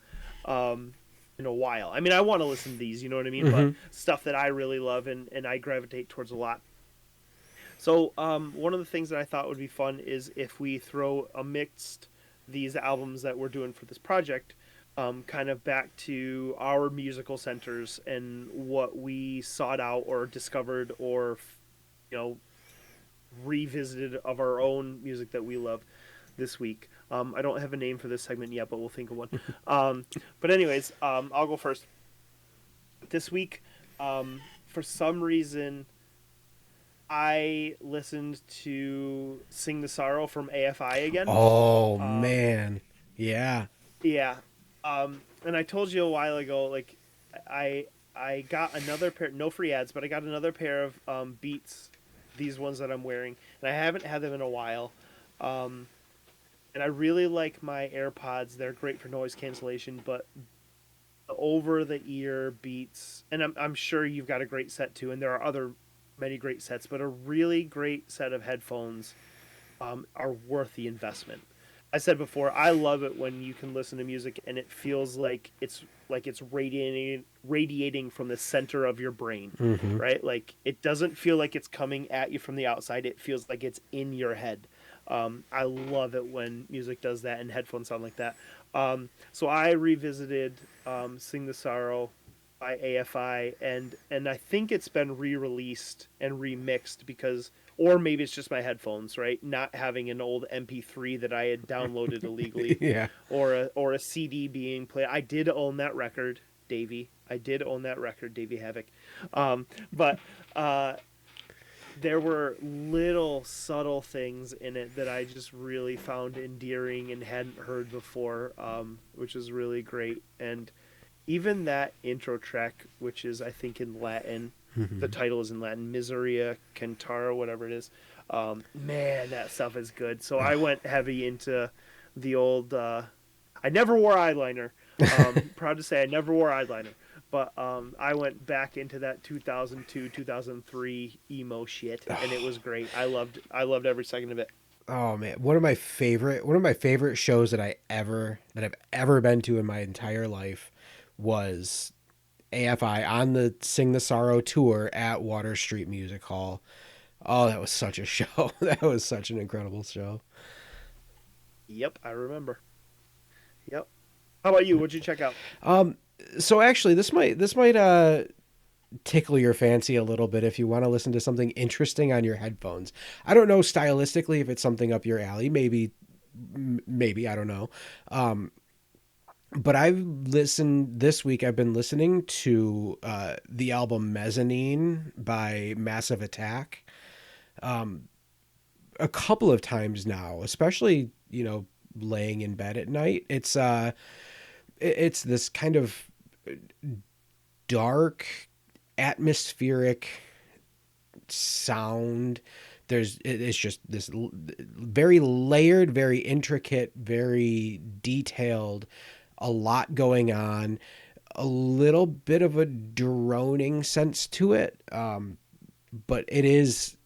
in a while. I mean, I want to listen to these, you know what I mean? Mm-hmm. But stuff that I really love and I gravitate towards a lot. So one of the things that I thought would be fun is if we throw amidst these albums that we're doing for this project, kind of back to our musical centers and what we sought out or discovered or, you know, revisited of our own music that we love this week. I don't have a name for this segment yet, but we'll think of one. But anyways, I'll go first. This week, for some reason, I listened to "Sing the Sorrow" from AFI again. Oh man, yeah. Yeah, and I told you a while ago, like I got another pair, no free ads, but I got another pair of Beats, these ones that I'm wearing, and I haven't had them in a while. And I really like my AirPods. They're great for noise cancellation, but over the ear Beats, and I'm sure you've got a great set too, and there are many great sets, but a really great set of headphones are worth the investment. I said before, I love it when you can listen to music and it feels like it's radiating from the center of your brain, Mm-hmm. right? Like it doesn't feel like it's coming at you from the outside. It feels like it's in your head. I love it when music does that and headphones sound like that. So I revisited "Sing the Sorrow" by AFI, and I think it's been re-released and remixed because, or maybe it's just my headphones, right? Not having an old MP3 that I had downloaded illegally, Yeah. or a CD being played. I did own that record, Davey. I did own that record, Davey Havoc. But there were little subtle things in it that I just really found endearing and hadn't heard before, which is really great. And even that intro track, which is I think in Latin, the title is in Latin, Miseria Cantara, whatever it is. Man, that stuff is good. So I went heavy into the old. I never wore eyeliner. Proud to say I never wore eyeliner. But I went back into that 2002, 2003 emo shit, and it was great. I loved every second of it. Oh man, one of my favorite shows that I've ever been to in my entire life was AFI on the Sing the Sorrow tour at Water Street Music Hall. Oh, that was such a show. That was such an incredible show. Yep, I remember. Yep. How about you? What'd you check out? So actually, this might tickle your fancy a little bit if you want to listen to something interesting on your headphones. I don't know stylistically if it's something up your alley. Maybe I don't know. But this week. I've been listening to the album Mezzanine by Massive Attack a couple of times now, especially laying in bed at night. It's this kind of dark, atmospheric sound. It's just this very layered, very intricate, very detailed, a lot going on, a little bit of a droning sense to it. But it is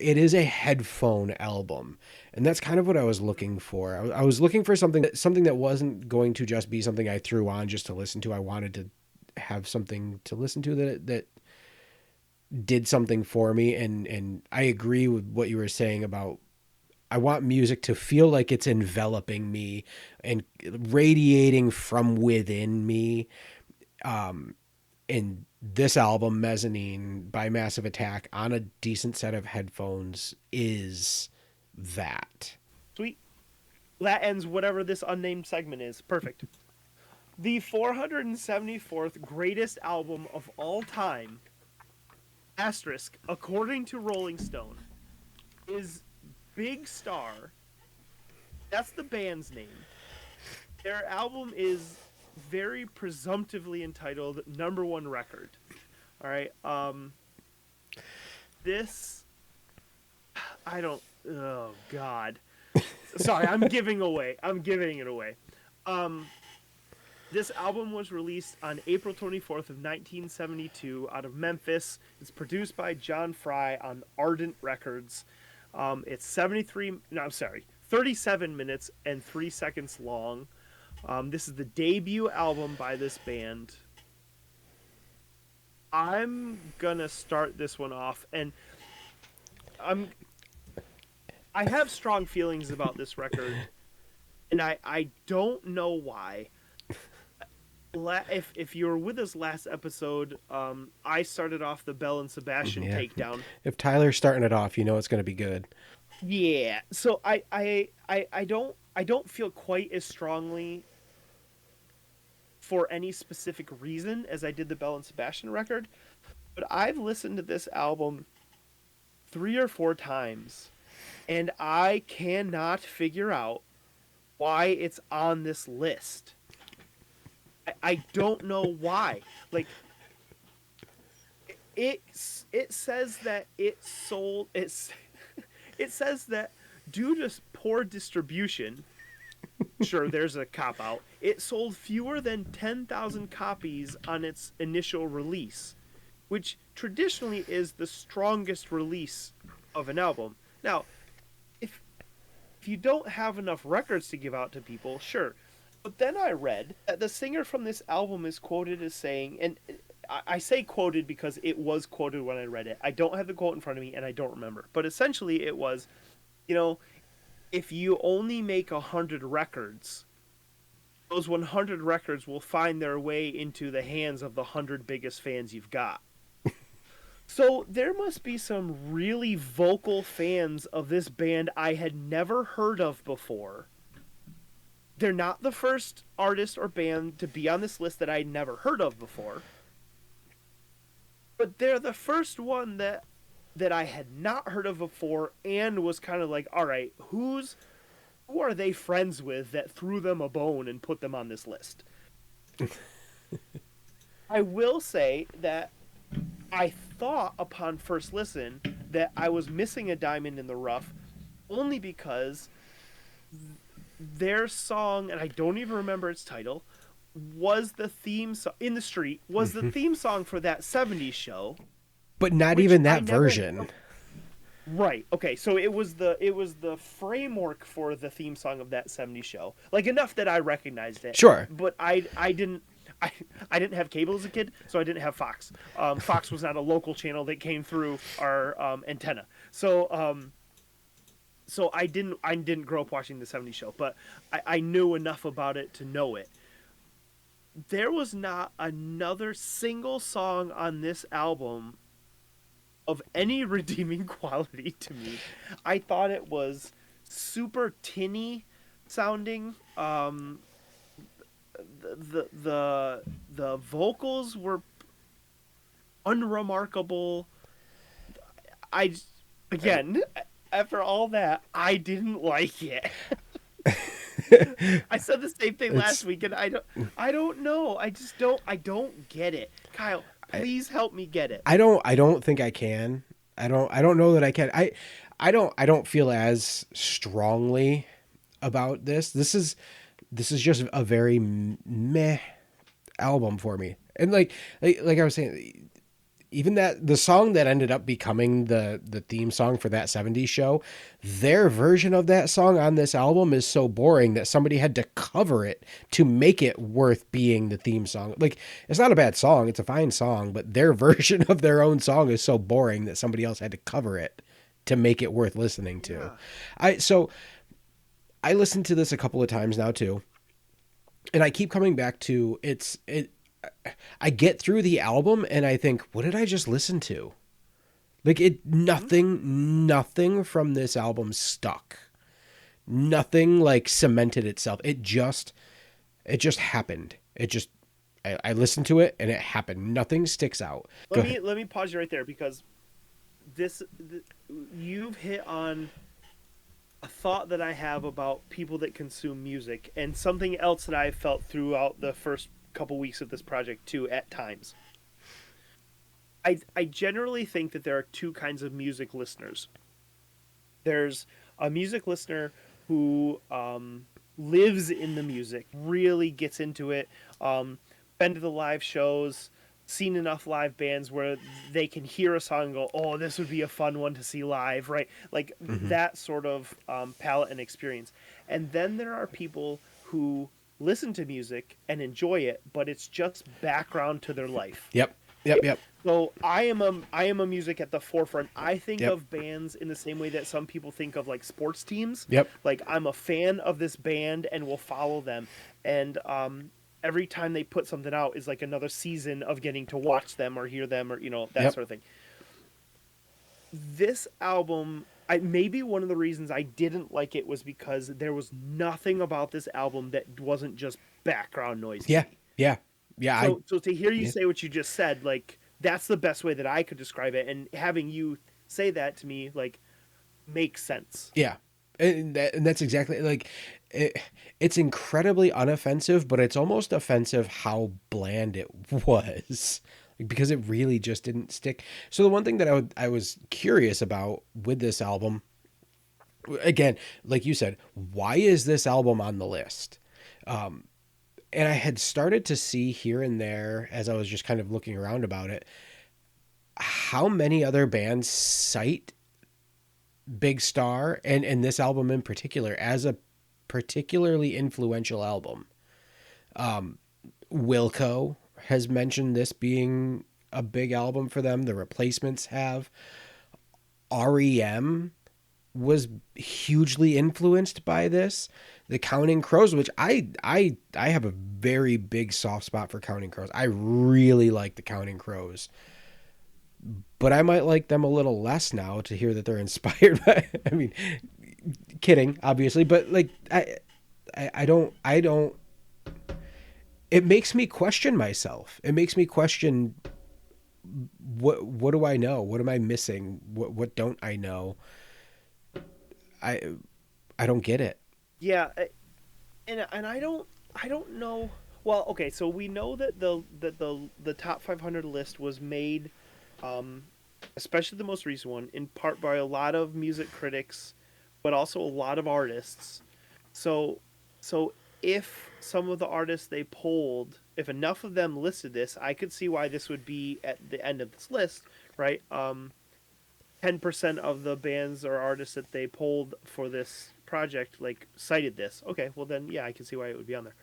a headphone album, and that's kind of what I was looking for. I was looking for something that wasn't going to just be something I threw on just to listen to. I wanted to have something to listen to that did something for me, and I agree with what you were saying about I want music to feel like it's enveloping me and radiating from within me. And this album, Mezzanine by Massive Attack, on a decent set of headphones is that. Sweet. That ends whatever this unnamed segment is. Perfect. The 474th greatest album of all time, asterisk, according to Rolling Stone, is Big Star. That's the band's name. Their album is very presumptively entitled Number One Record. All right. This, I don't. Oh God. Sorry, I'm giving it away. This album was released on April 24th of 1972 out of Memphis. It's produced by John Fry on Ardent Records. It's 37 minutes and 3 seconds long. This is the debut album by this band. I'm gonna start this one off, and I have strong feelings about this record, and I don't know why. If you were with us last episode, I started off the Bell and Sebastian takedown. If Tyler's starting it off, you know it's going to be good. Yeah. So I don't feel quite as strongly for any specific reason as I did the Bell and Sebastian record, but I've listened to this album 3 or 4 times, and I cannot figure out why it's on this list. I don't know why. Like, it says that it says that due to poor distribution, sure, there's a cop out, it sold fewer than 10,000 copies on its initial release, which traditionally is the strongest release of an album. Now, if you don't have enough records to give out to people, sure. But then I read that the singer from this album is quoted as saying, and I say quoted because it was quoted when I read it. I don't have the quote in front of me, and I don't remember. But essentially it was, if you only make 100 records, those 100 records will find their way into the hands of the 100 biggest fans you've got. So there must be some really vocal fans of this band I had never heard of before. They're not the first artist or band to be on this list that I'd never heard of before. But they're the first one that I had not heard of before and was kind of like, all right, who are they friends with that threw them a bone and put them on this list? I will say that I thought upon first listen that I was missing a diamond in the rough only because their song, and I don't even remember its title, was the theme song in the street, was the theme song for that 70s show. But not even that version. Right. Okay, so it was the framework for the theme song of that 70s show. Like, enough that I recognized it. Sure. But I didn't have cable as a kid, so I didn't have Fox. Fox was not a local channel that came through our antenna. So I didn't grow up watching the 70s show, but I knew enough about it to know it. There was not another single song on this album of any redeeming quality to me. I thought it was super tinny sounding. The vocals were unremarkable. After all that, I didn't like it. I said the same thing last week, and I don't know. I don't get it. Kyle, please help me get it. I don't think I can. I don't know that I can. I don't feel as strongly about this. This is just a very meh album for me. And like I was saying, even the song that ended up becoming the theme song for that 70s show, their version of that song on this album is so boring that somebody had to cover it to make it worth being the theme song. Like, it's not a bad song, it's a fine song, but their version of their own song is so boring that somebody else had to cover it to make it worth listening to. Yeah. I listened to this a couple of times now too, and I keep coming back to I get through the album and I think, what did I just listen to? Like, nothing from this album stuck. Nothing like cemented itself. It just happened. I listened to it and it happened. Nothing sticks out. Let me pause you right there, because you've hit on a thought that I have about people that consume music, and something else that I felt throughout the first couple weeks of this project too at times. I generally think that there are two kinds of music listeners. There's a music listener who lives in the music, really gets into it, been to the live shows, seen enough live bands where they can hear a song and go, oh, this would be a fun one to see live, right? Like that sort of palette and experience. And then there are people who listen to music and enjoy it, but it's just background to their life. Yep. Yep. Yep. So I am a music at the forefront. I think Yep. of bands in the same way that some people think of like sports teams. Yep. Like I'm a fan of this band and will follow them. And every time they put something out is like another season of getting to watch them or hear them or that Yep. sort of thing. This album, maybe one of the reasons I didn't like it was because there was nothing about this album that wasn't just background noise. to Yeah. me. Yeah. Yeah. So to hear you yeah. say what you just said, like that's the best way that I could describe it, and having you say that to me, like, makes sense. Yeah. And that's exactly like it's incredibly unoffensive, but it's almost offensive how bland it was. Like, because it really just didn't stick. So the one thing that I was curious about with this album, again, like you said, why is this album on the list? And I had started to see here and there as I was just kind of looking around about it, how many other bands cite Big Star and this album in particular as a particularly influential album. Wilco has mentioned this being a big album for them. The Replacements have. REM was hugely influenced by this. The Counting Crows, which I have a very big soft spot for Counting Crows. I really like the Counting Crows. But I might like them a little less now to hear that they're inspired by, I mean, kidding, obviously, but like I don't it makes me question myself. It makes me question what do I know? What am I missing? What don't I know? I don't get it. Yeah, and I don't know. Well, okay, so we know that the top 500 list was made, especially the most recent one, in part by a lot of music critics, but also a lot of artists. So if some of the artists they polled, if enough of them listed this, I could see why this would be at the end of this list, right? 10% of the bands or artists that they polled for this project like cited this. Okay, well then yeah, I can see why it would be on there.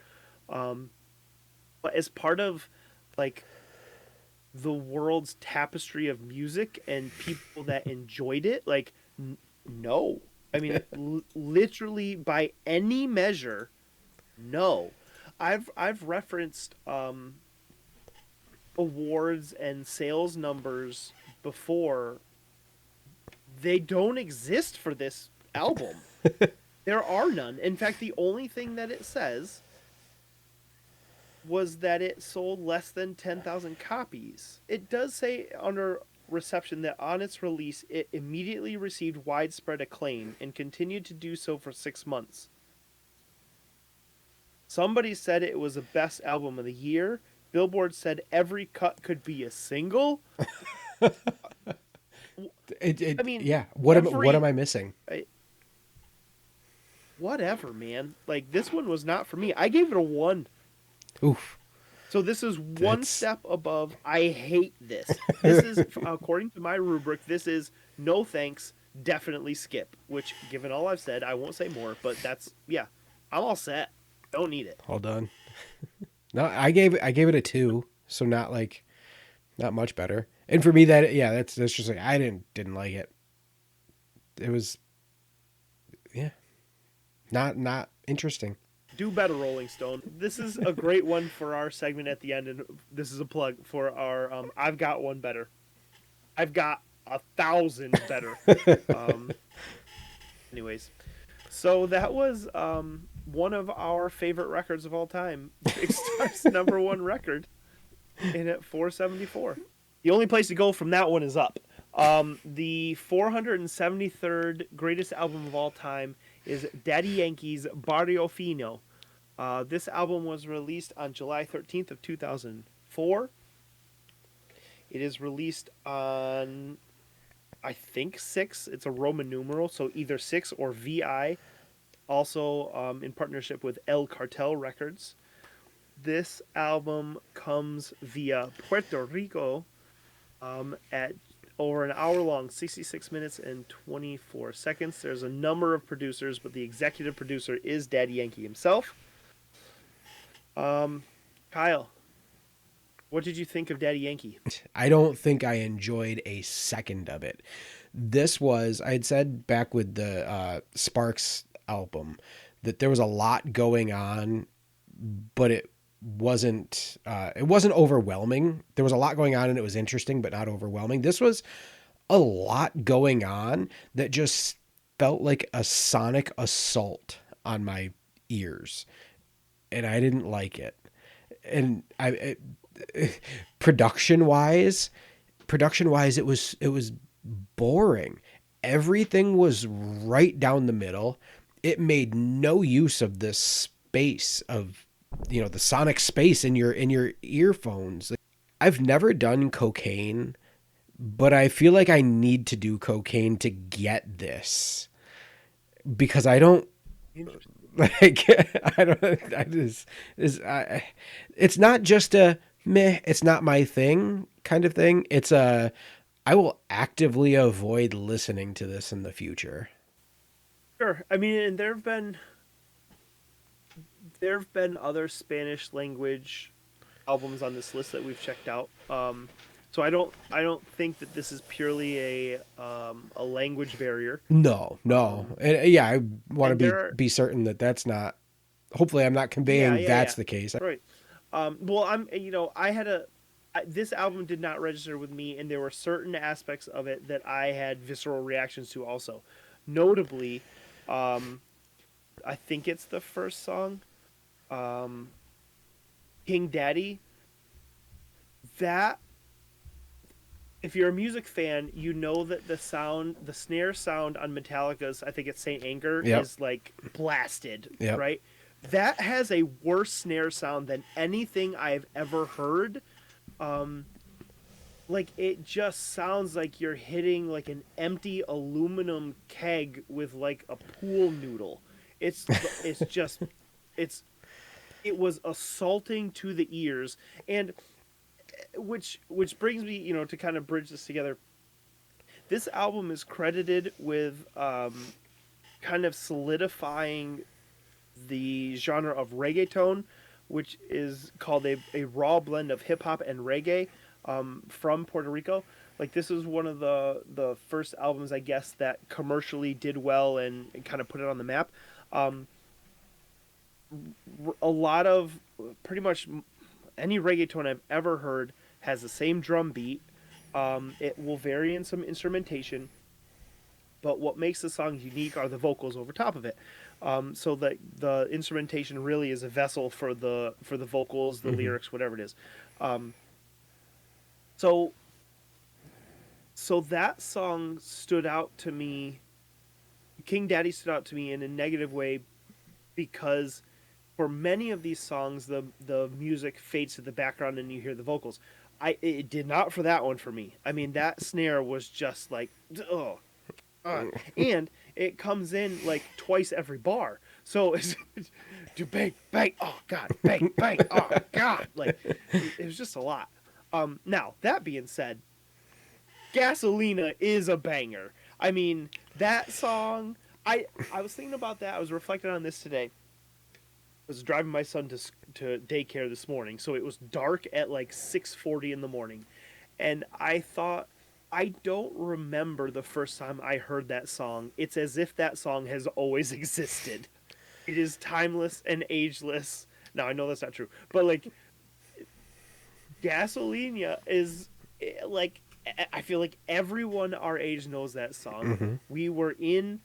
But as part of like the world's tapestry of music and people that enjoyed it, like no. I mean, literally by any measure, no. I've referenced awards and sales numbers before. They don't exist for this album. There are none. In fact, the only thing that it says was that it sold less than 10,000 copies. It does say under reception that on its release, it immediately received widespread acclaim and continued to do so for 6 months. Somebody said it was the best album of the year. Billboard said every cut could be a single. I mean, yeah. What am I missing? Whatever, man. Like this one was not for me. I gave it a 1. Oof. So this is one step above. I hate this. This is, according to my rubric, this is no thanks, definitely skip. Which, given all I've said, I won't say more. But that's I'm all set. Don't need it. All done. No, I gave it a 2, so not much better. And for me, that's just like I didn't like it. It was, not interesting. Do better, Rolling Stone. This is a great one for our segment at the end, and this is a plug for our I've got one better. I've got 1,000 better. Anyways, so that was one of our favorite records of all time. Big Star's number 1 record, in at 474. The only place to go from that one is up. The 473rd greatest album of all time is Daddy Yankee's Barrio Fino. This album was released on July 13th of 2004. It is released on, I think, 6. It's a Roman numeral, so either 6 or VI. Also in partnership with El Cartel Records. This album comes via Puerto Rico at over an hour long, 66 minutes and 24 seconds. There's a number of producers, but the executive producer is Daddy Yankee himself. Kyle, what did you think of Daddy Yankee? I don't think I enjoyed a second of it. This was, I had said back with the Sparks album that there was a lot going on, but it wasn't overwhelming. There was a lot going on and it was interesting, but not overwhelming. This was a lot going on that just felt like a sonic assault on my ears, and I didn't like it. And production wise, it was boring. Everything was right down the middle. It made no use of this space of, the sonic space in your earphones. Like, I've never done cocaine, but I feel like I need to do cocaine to get this, because I don't Interesting. like I don't I just it's not just a meh, it's not my thing kind of thing. It's a I will actively avoid listening to this in the future. Sure. I mean, and there have been other Spanish language albums on this list that we've checked out. So I don't think that this is purely a language barrier. No, no. And yeah, I want to And there are be certain that that's not, hopefully I'm not yeah, conveying yeah, that's yeah. the case. Right. Well, this album did not register with me, and there were certain aspects of it that I had visceral reactions to also. Notably, um, I think it's the first song, um, King Daddy. That, if you're a music fan, you know that the snare sound on Metallica's, I think it's Saint Anger, Yep. is like blasted, Yep. right? That has a worse snare sound than anything I've ever heard. Um, like it just sounds like you're hitting like an empty aluminum keg with like a pool noodle. It's it's just it's it was assaulting to the ears, and which brings me, to kind of bridge this together. This album is credited with kind of solidifying the genre of reggaeton, which is called a raw blend of hip hop and reggae, from Puerto Rico. Like this is one of the first albums, I guess, that commercially did well and kind of put it on the map. Um, a lot of pretty much any reggaeton I've ever heard has the same drum beat. It will vary in some instrumentation, but what makes the song unique are the vocals over top of it. So that the instrumentation really is a vessel for the vocals, the lyrics, whatever it is. Um, so so that song stood out to me. King Daddy stood out to me in a negative way because for many of these songs, the music fades to the background and you hear the vocals. It did not for that one for me. I mean, that snare was just like, oh, and it comes in like twice every bar. So it's do bang bang, oh god, bang bang, oh god, like it was just a lot. Now that being said, Gasolina is a banger. I mean, that song. I was thinking about that. I was reflecting on this today. I was driving my son to daycare this morning, so it was dark at like 6:40 in the morning, and I thought, I don't remember the first time I heard that song. It's as if that song has always existed. It is timeless and ageless. Now I know that's not true, but like Gasolina is like, I feel like everyone our age knows that song. We were in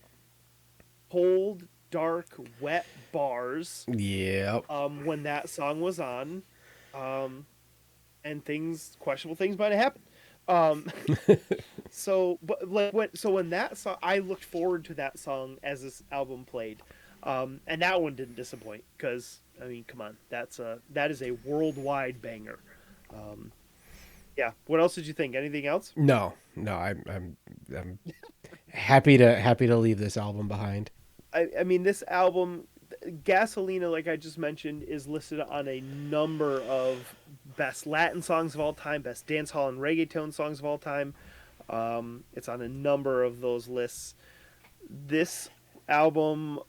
cold, dark, wet bars Yep. when that song was on, and questionable things might have happened. Um, when that song, I looked forward to that song as this album played, and that one didn't disappoint because I mean, come on, that is a worldwide banger. Um, yeah. What else did you think? Anything else? No, no, I'm happy to leave this album behind. I mean, this album, Gasolina, like I just mentioned, is listed on a number of best Latin songs of all time, best dance hall and reggaeton songs of all time. It's on a number of those lists. This album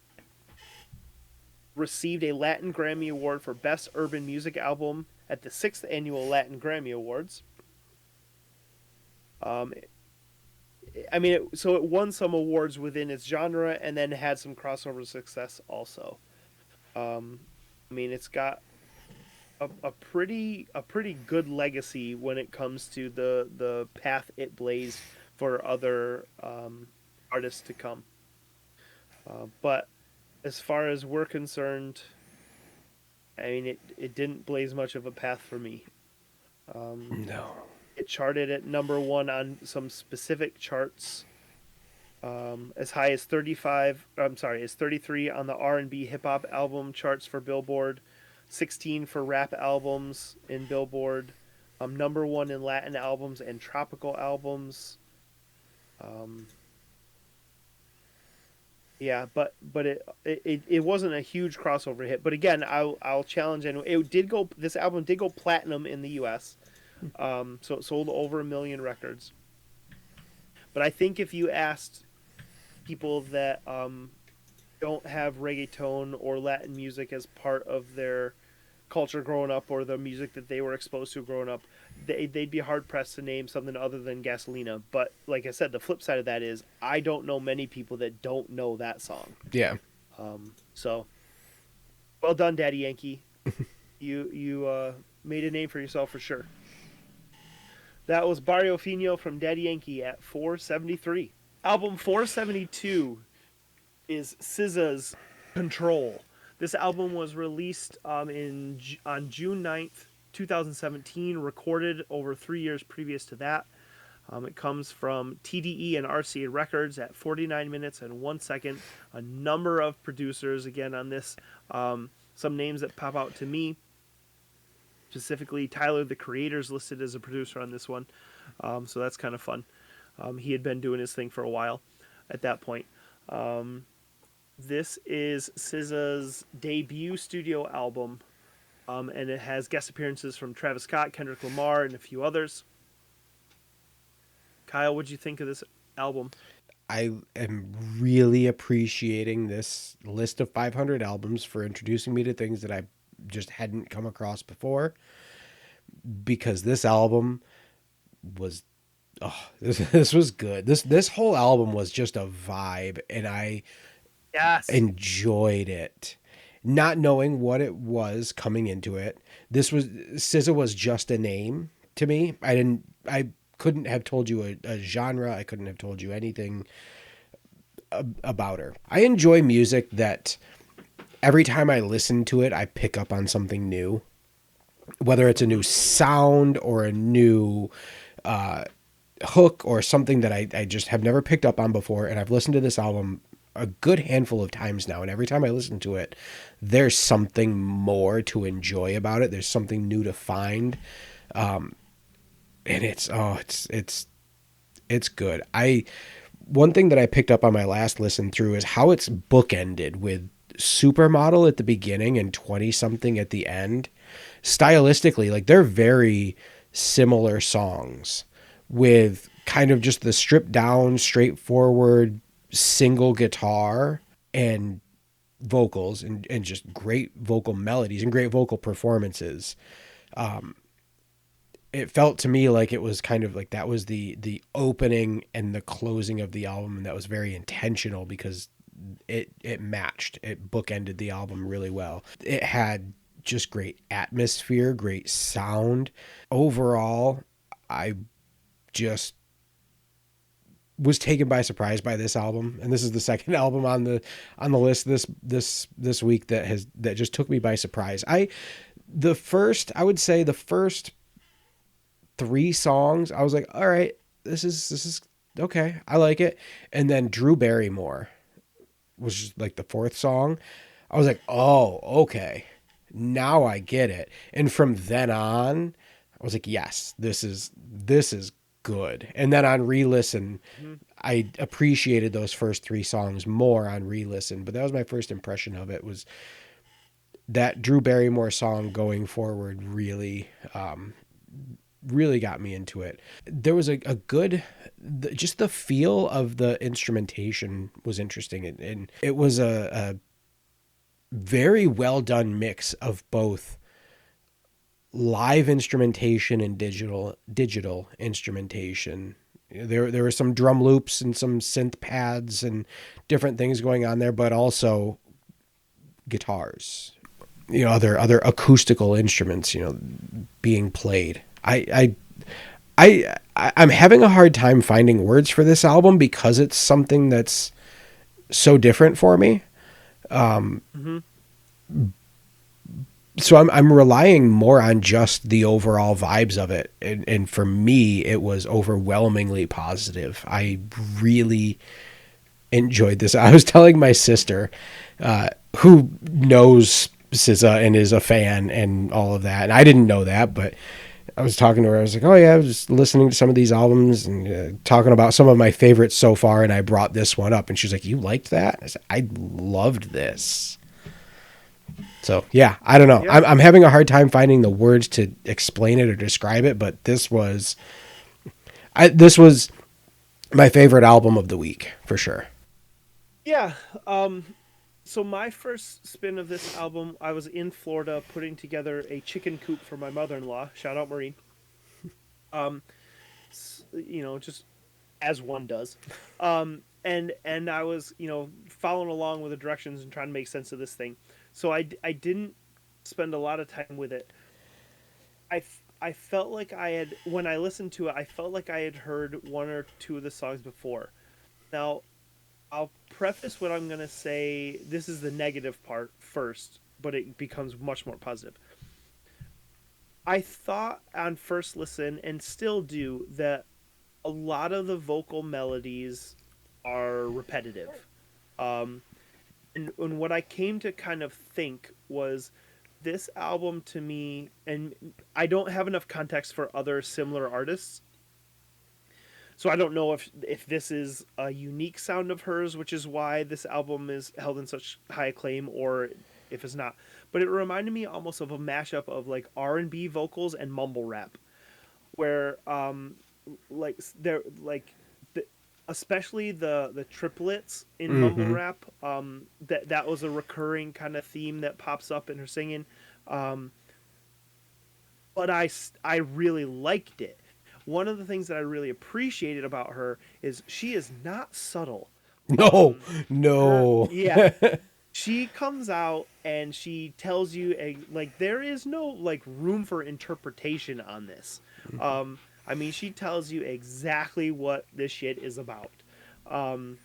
received a Latin Grammy Award for Best Urban Music Album at the 6th Annual Latin Grammy Awards. So it won some awards within its genre and then had some crossover success also. It's got a pretty good legacy when it comes to the path it blazed for other artists to come. But as far as we're concerned, it didn't blaze much of a path for me. No. It charted at number 1 on some specific charts, as high as 33 on the R&B hip hop album charts for Billboard, 16 for rap albums in Billboard, number 1 in Latin albums and tropical albums. But it wasn't a huge crossover hit. But again, I'll challenge, and this album did go platinum in the U.S. So it sold over 1 million records. But I think if you asked people that don't have reggaeton or Latin music as part of their culture growing up, or the music that they were exposed to growing up, they'd be hard pressed to name something other than Gasolina. But like I said, the flip side of that is I don't know many people that don't know that song. Yeah. So well done, Daddy Yankee. You made a name for yourself for sure. That was Barrio Fino from Daddy Yankee at 473. Album 472 is SZA's Control. This album was released on June 9th, 2017, recorded over 3 years previous to that. It comes from TDE and RCA Records at 49 minutes and 1 second. A number of producers, again, on this. Some names that pop out to me. Specifically, Tyler, the Creator's listed as a producer on this one. So that's kind of fun. He had been doing his thing for a while at that point. This is SZA's debut studio album, and it has guest appearances from Travis Scott, Kendrick Lamar, and a few others. Kyle, what'd you think of this album? I am really appreciating this list of 500 albums for introducing me to things that I just hadn't come across before, because this album was this was good. This whole album was just a vibe, and I enjoyed it, not knowing what it was coming into it. SZA was just a name to me. I couldn't have told you a genre. I couldn't have told you anything about her. I enjoy music that every time I listen to it, I pick up on something new, whether it's a new sound or a new hook or something that I just have never picked up on before. And I've listened to this album a good handful of times now, and every time I listen to it, there's something more to enjoy about it. There's something new to find. And it's good. One thing that I picked up on my last listen through is how it's bookended with Supermodel at the beginning and 20 something at the end. Stylistically, like, they're very similar songs with kind of just the stripped down, straightforward single guitar and vocals and just great vocal melodies and great vocal performances. It felt to me like it was kind of like that was the opening and the closing of the album, and that was very intentional because it matched. It bookended the album really well. It had just great atmosphere, great sound. Overall, I just was taken by surprise by this album, and this is the second album on the list this week that just took me by surprise. I would say the first 3 songs, I was like, all right, this is okay, I like it. And then Drew Barrymore was just like the 4th song. I was like, oh, okay, now I get it. And from then on, I was like, yes, this is good. And then on re-listen, I appreciated those first 3 songs more on re-listen. But that was my first impression of it, was that Drew Barrymore song going forward really got me into it. There was a good, just the feel of the instrumentation was interesting. And it was a very well done mix of both live instrumentation and digital instrumentation. There were some drum loops and some synth pads and different things going on there, but also guitars, other acoustical instruments, being played. I'm having a hard time finding words for this album because it's something that's so different for me. Mm-hmm. So I'm relying more on just the overall vibes of it, and for me, it was overwhelmingly positive. I really enjoyed this. I was telling my sister, who knows SZA and is a fan and all of that, and I didn't know that, but I was talking to her. I was like, "Oh yeah, I was listening to some of these albums and talking about some of my favorites so far," and I brought this one up, and she's like, "You liked that?" I said, "I loved this." So yeah, I don't know. Yeah. I'm having a hard time finding the words to explain it or describe it, but this was my favorite album of the week for sure. Yeah. So my first spin of this album, I was in Florida putting together a chicken coop for my mother-in-law. Shout out Maureen. Just as one does. And I was, following along with the directions and trying to make sense of this thing. So I didn't spend a lot of time with it. I felt like when I listened to it, I felt like I had heard one or two of the songs before. Now, I'll preface what I'm going to say. This is the negative part first, but it becomes much more positive. I thought on first listen, and still do, that a lot of the vocal melodies are repetitive. Um, and what I came to kind of think was this album to me, and I don't have enough context for other similar artists, so I don't know if this is a unique sound of hers, which is why this album is held in such high acclaim, or if it's not. But it reminded me almost of a mashup of like R&B vocals and mumble rap, where like they're like especially the triplets in mumble rap, that was a recurring kind of theme that pops up in her singing. um, but I really liked it. One of the things that I really appreciated about her is she is not subtle. No, Her no. Yeah, she comes out and she tells you like there is no like room for interpretation on this. I mean, she tells you exactly what this shit is about. um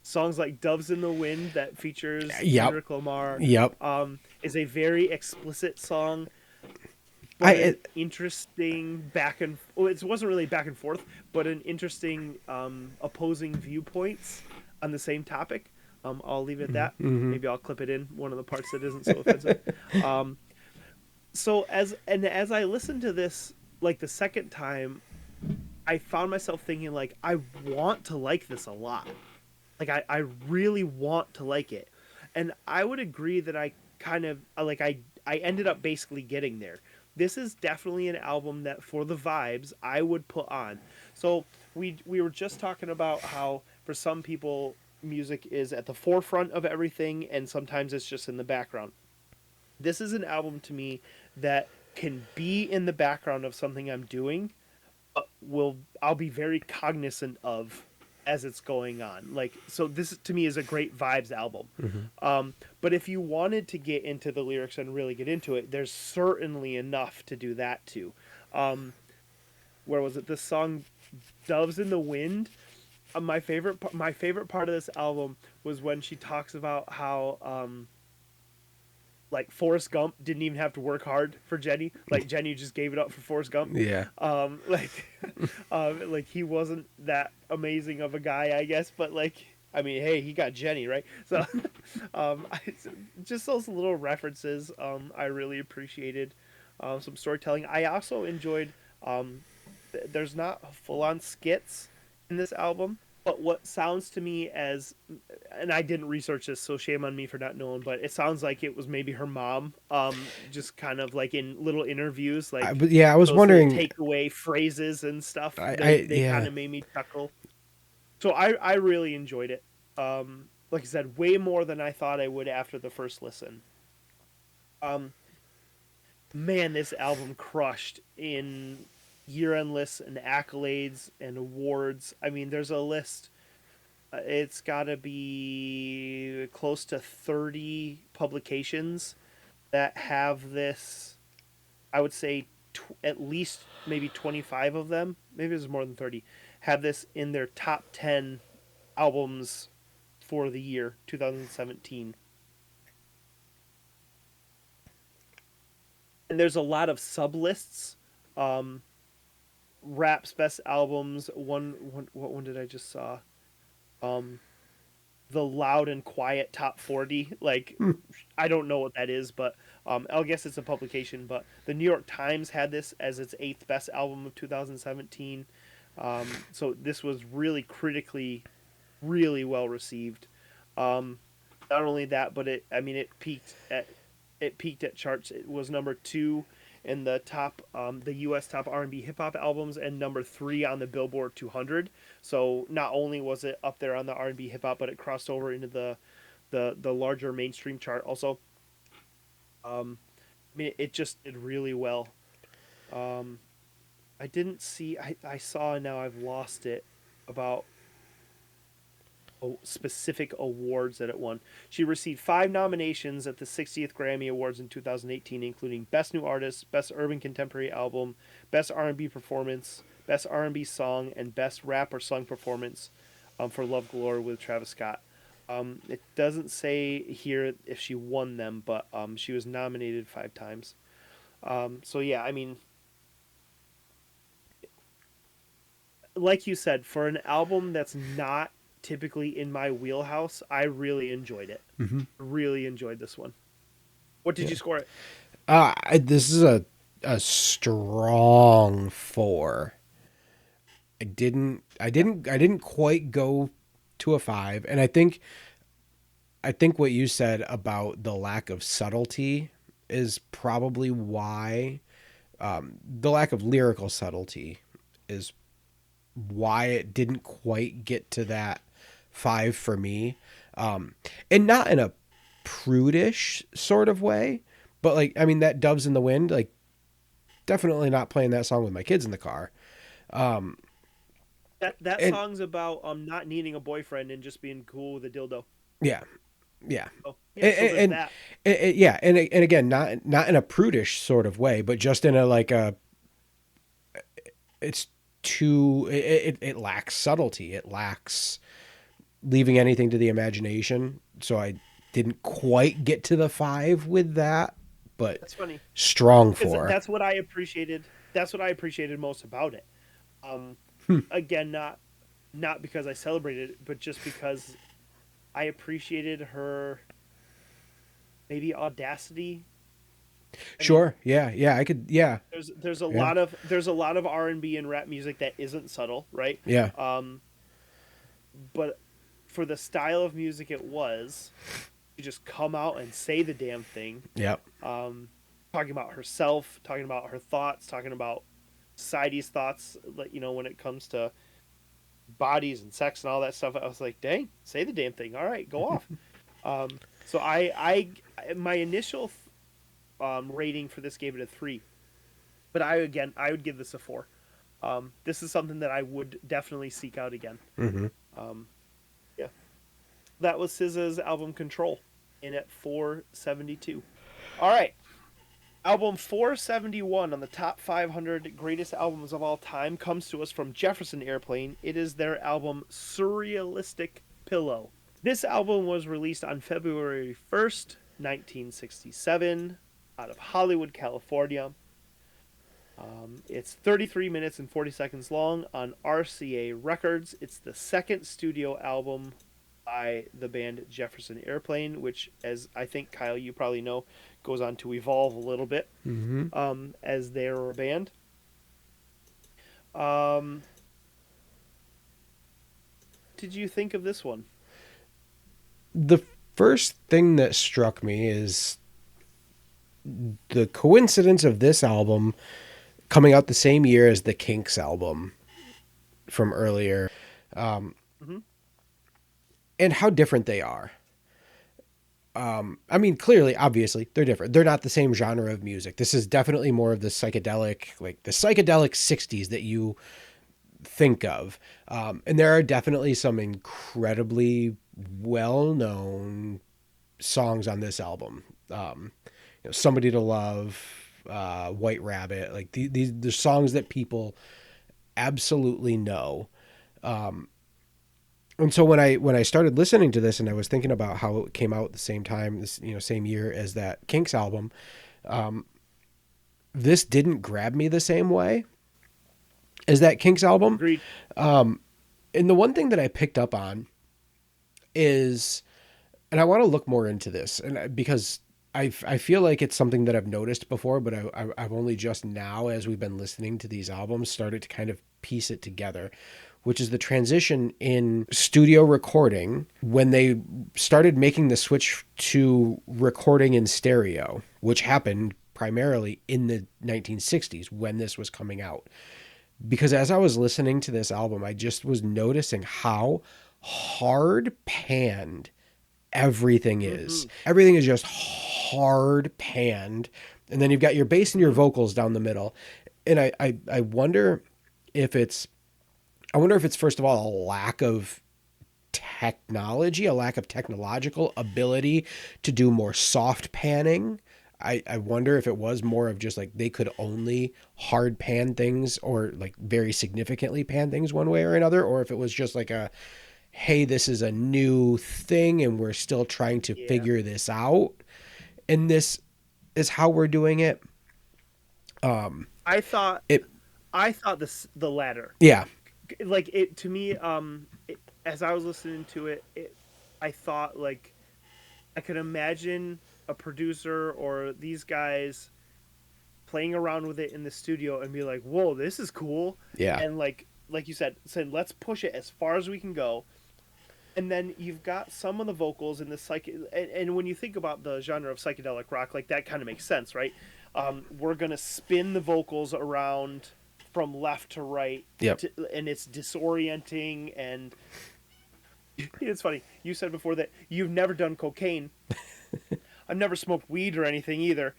Songs like Doves in the Wind, that features Yep. Kendrick Lamar, Yep. is a very explicit song, I but an it, interesting well, it wasn't really back and forth, but an interesting opposing viewpoints on the same topic. I'll leave it at that. Maybe I'll clip it in one of the parts that isn't so offensive. um, so as I listened to this like the second time, I found myself thinking like I want to like this a lot. Like I really want to like it, and I would agree that I kind of like I ended up basically getting there. This is definitely an album that for the vibes I would put on. So we were just talking about how for some people music is at the forefront of everything and sometimes it's just in the background. This is an album to me that can be in the background of something I'm doing, I'll be very cognizant of as it's going on. Like, so this to me is a great vibes album. But if you wanted to get into the lyrics and really get into it, there's certainly enough to do that too. Where was it? The song "Doves in the Wind." My favorite part of this album was when she talks about how like Forrest Gump didn't even have to work hard for Jenny. Like Jenny just gave it up for Forrest Gump. yeah. Like, like he wasn't that amazing of a guy, I guess. But like, I mean, hey, he got Jenny, right? So, just those little references, I really appreciated. Some storytelling. I also enjoyed. There's not full on skits in this album, but what sounds to me as, and I didn't research this, so shame on me for not knowing, but it sounds like it was maybe her mom, just kind of like in little interviews, like But yeah, I was those little wondering. takeaway phrases and stuff. I They yeah. kind of made me chuckle. So I really enjoyed it. like I said, way more than I thought I would after the first listen. Man, this album crushed in year-end lists and accolades and awards. I mean, there's a list. It's got to be close to 30 publications that have this. I would say at least maybe 25 of them, maybe there's more than 30, have this in their top 10 albums for the year 2017. And there's a lot of sub lists. Rap's best albums. What one did I just saw? The Loud and Quiet Top 40. Like, I don't know what that is, but I guess it's a publication. But the New York Times had this as its 8th best album of 2017. So this was really critically, really well received. Not only that, but it peaked at charts. It was number 2 in the top, the U.S. top R&B hip hop albums, and number 3 on the Billboard 200. So not only was it up there on the R&B hip hop, but it crossed over into the larger mainstream chart also. It just did really well. I didn't see. I saw, and now I've lost it, about specific awards that it won. She received 5 nominations at the 60th Grammy Awards in 2018, including Best New Artist, Best Urban Contemporary Album, Best R&B Performance, Best R&B Song, and Best Rap or Song Performance for Love Galore with Travis Scott. It doesn't say here if she won them, but she was nominated 5 times. So yeah, I mean, like you said, for an album that's not typically in my wheelhouse, I really enjoyed it. Mm-hmm. Really enjoyed this one. What did you score it? This is a strong 4. I didn't quite go to a 5, and I think what you said about the lack of subtlety is probably why, the lack of lyrical subtlety is why it didn't quite get to that 5 for me. And not in a prudish sort of way, but like, I mean, that Doves in the Wind, like, definitely not playing that song with my kids in the car. That song's about not needing a boyfriend and just being cool with a dildo. Yeah. Oh, yeah, so there's that. Yeah, and again, not in a prudish sort of way, but just in a like a, it's too, it lacks subtlety. It lacks leaving anything to the imagination. So I didn't quite get to the 5 with that, but that's funny. Strong 4. That's what I appreciated. That's what I appreciated most about it. Again, not because I celebrated it, but just because I appreciated her maybe audacity. Sure. Yeah. I could. Yeah. There's a lot of R&B and rap music that isn't subtle, right? Yeah. But for the style of music it was, you just come out and say the damn thing. Yep. Talking about herself, talking about her thoughts, talking about society's thoughts, when it comes to bodies and sex and all that stuff. I was like, dang, say the damn thing. All right, go off. So I my initial rating for this gave it a 3, but I would give this a 4. This is something that I would definitely seek out again. Mm-hmm. Yeah, that was SZA's album Control, in at 472. All right. Album 471 on the top 500 greatest albums of all time comes to us from Jefferson Airplane. It is their album Surrealistic Pillow. This album was released on February 1st, 1967, out of Hollywood, California. It's 33 minutes and 40 seconds long on RCA Records. It's the second studio album by the band Jefferson Airplane, which, as I think, Kyle, you probably know, goes on to evolve a little bit as they're a band. Did you think of this one? The first thing that struck me is the coincidence of this album coming out the same year as the Kinks album from earlier. and how different they are. I mean, clearly, obviously, they're different. They're not the same genre of music. This is definitely more of the psychedelic, like the psychedelic 60s that you think of. And there are definitely some incredibly well-known songs on this album. Somebody to Love, White Rabbit, like these the songs that people absolutely know. And so when I started listening to this and I was thinking about how it came out at the same time, this same year as that Kinks album, this didn't grab me the same way as that Kinks album. Agreed. And the one thing that I picked up on is, and I want to look more into this, and because I feel like it's something that I've noticed before, but I've only just now, as we've been listening to these albums, started to kind of piece it together, which is the transition in studio recording when they started making the switch to recording in stereo, which happened primarily in the 1960s when this was coming out. Because as I was listening to this album, I just was noticing how hard panned everything is. Everything is just hard panned. And then you've got your bass and your vocals down the middle. And I wonder if it's first of all a lack of technology, a lack of technological ability to do more soft panning. I wonder if it was more of just like they could only hard pan things or like very significantly pan things one way or another, or if it was just like a, hey, this is a new thing and we're still trying to figure this out. And this is how we're doing it. I thought the latter. Yeah. Like it to me, as I was listening to it, I thought like I could imagine a producer or these guys playing around with it in the studio and be like, "Whoa, this is cool!" Yeah. And like you said, let's push it as far as we can go. And then you've got some of the vocals in the and when you think about the genre of psychedelic rock, like that kind of makes sense, right? We're gonna spin the vocals around from left to right, Yep. and it's disorienting. And it's funny, you said before that you've never done cocaine. I've never smoked weed or anything either,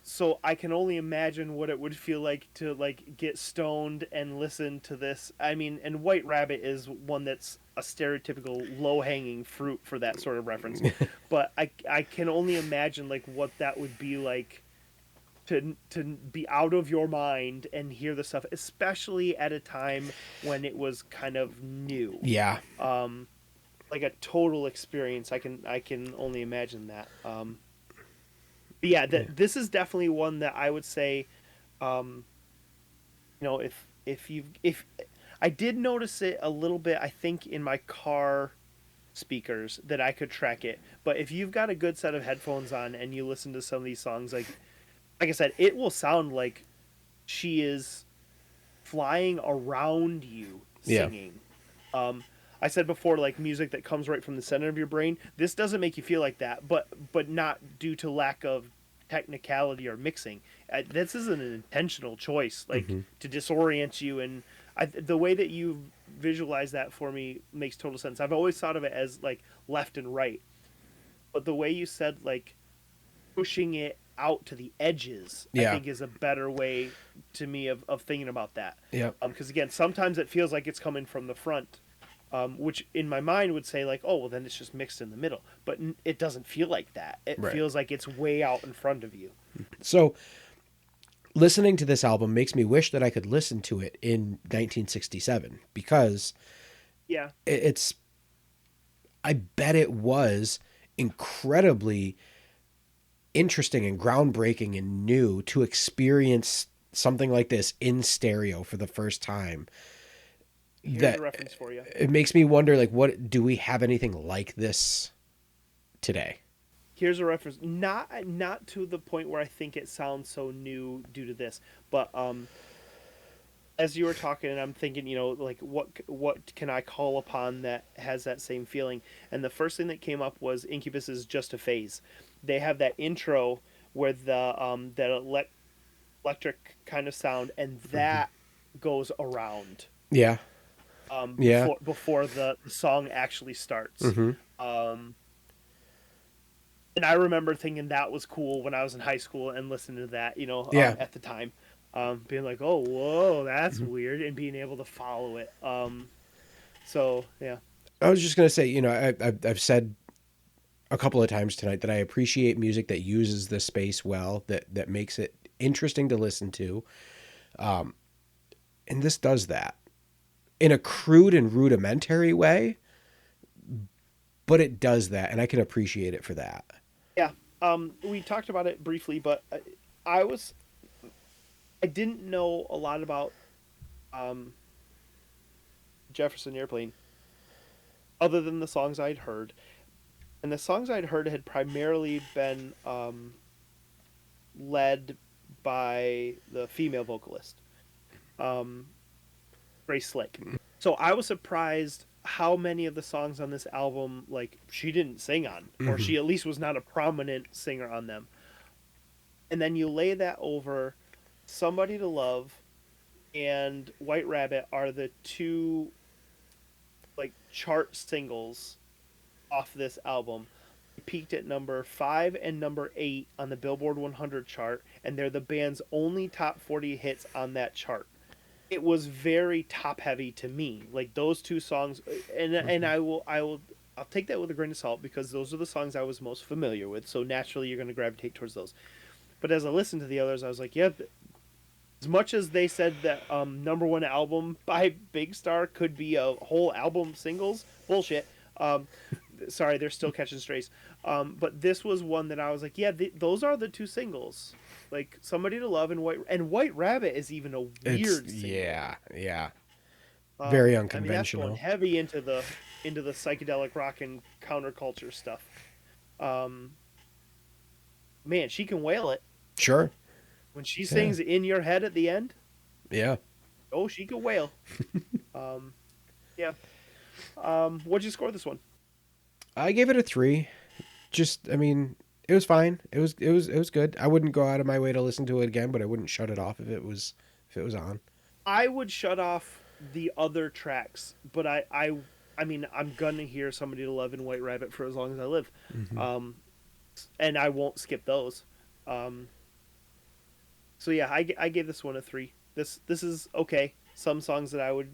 so I can only imagine what it would feel like to like get stoned and listen to this. I mean, and White Rabbit is one that's a stereotypical low-hanging fruit for that sort of reference. But I can only imagine like what that would be like to be out of your mind and hear the stuff, especially at a time when it was kind of new. Yeah. Like a total experience. I can only imagine that. But yeah, this is definitely one that I would say, if I did notice it a little bit, I think in my car speakers that I could track it. But if you've got a good set of headphones on and you listen to some of these songs, like I said, it will sound like she is flying around you singing. Yeah. I said before, like music that comes right from the center of your brain. This doesn't make you feel like that, but not due to lack of technicality or mixing. This is an intentional choice, like to disorient you. And the way that you visualize that for me makes total sense. I've always thought of it as like left and right, but the way you said like pushing it out to the edges, I think is a better way to me of thinking about that. Yeah. Because again, sometimes it feels like it's coming from the front. Which in my mind would say like, oh, well then it's just mixed in the middle, but it doesn't feel like that. It feels like it's way out in front of you. So listening to this album makes me wish that I could listen to it in 1967 because I bet it was incredibly interesting and groundbreaking and new to experience something like this in stereo for the first time. Here's a reference for you. It makes me wonder, like, what do we have anything like this today? Here's a reference, not to the point where I think it sounds so new due to this, but as you were talking, and I'm thinking, like what can I call upon that has that same feeling? And the first thing that came up was Incubus's "Just a Phase." They have that intro where the that electric kind of sound, and that goes around. Yeah. Yeah. before the song actually starts. Mm-hmm. Um, and I remember thinking that was cool when I was in high school and listening to that, Yeah. at the time, being like, oh, whoa, that's Mm-hmm. weird, and being able to follow it. So yeah. I was just gonna say, I've said a couple of times tonight that I appreciate music that uses the space well, that makes it interesting to listen to, and this does that in a crude and rudimentary way, but it does that, and I can appreciate it for that. Yeah. We talked about it briefly, but I was I didn't know a lot about um, Jefferson Airplane other than the songs I'd heard, and the songs I'd heard had primarily been led by the female vocalist, um, Grace Slick. So I was surprised how many of the songs on this album, like, she didn't sing on, or Mm-hmm. she at least was not a prominent singer on them. And then you lay that over Somebody to Love and White Rabbit are the two, like, chart singles off this album. It peaked at number 5 and number 8 on the Billboard 100 chart, and they're the band's only top 40 hits on that chart. It was very top heavy to me. Like, those two songs, and I'll take that with a grain of salt because those are the songs I was most familiar with. So naturally, you're going to gravitate towards those. But as I listened to the others, I was like, yeah. As much as they said that number one album by Big Star could be a whole album singles, bullshit. Sorry, they're still catching strays. But this was one that I was like, yeah, those are the two singles. Like, Somebody to Love and White Rabbit is even a weird single. Yeah. Very I mean, that's unconventional. going heavy into the psychedelic rock and counterculture stuff. Man, she can wail it Sure. when she sings "In Your Head" at the end. Yeah. Oh, she can wail. Yeah. What'd you score this one? I gave it a 3. Just, I mean, it was fine. It was good. I wouldn't go out of my way to listen to it again, but I wouldn't shut it off if it was on. I would shut off the other tracks, but I mean, I'm gonna hear Somebody to Love and White Rabbit for as long as I live, and I won't skip those. So yeah, I gave this one a 3. This is okay. Some songs that I would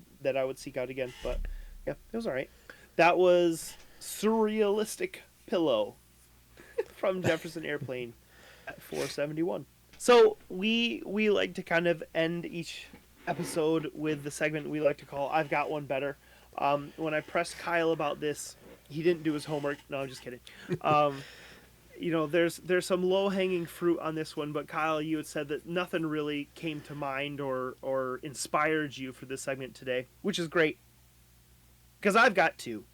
seek out again, but yeah, it was all right. That was Surrealistic Pillow from Jefferson Airplane at 471. So we like to kind of end each episode with the segment we like to call "I've Got One Better." When I pressed Kyle about this, he didn't do his homework. No, I'm just kidding. There's some low hanging fruit on this one, but Kyle, you had said that nothing really came to mind or inspired you for this segment today, which is great because I've got two.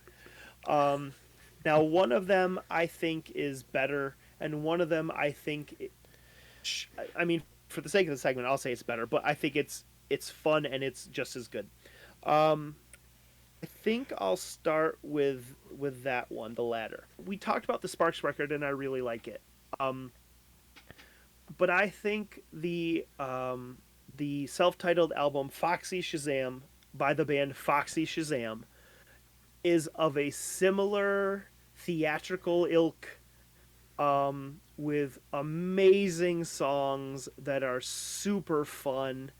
Now, one of them I think is better, and one of them I think, I mean, for the sake of the segment, I'll say it's better, but I think it's fun and it's just as good. I think I'll start with that one, the latter. We talked about the Sparks record, and I really like it. But I think the self-titled album Foxy Shazam by the band Foxy Shazam is of a similar theatrical ilk, with amazing songs that are super fun,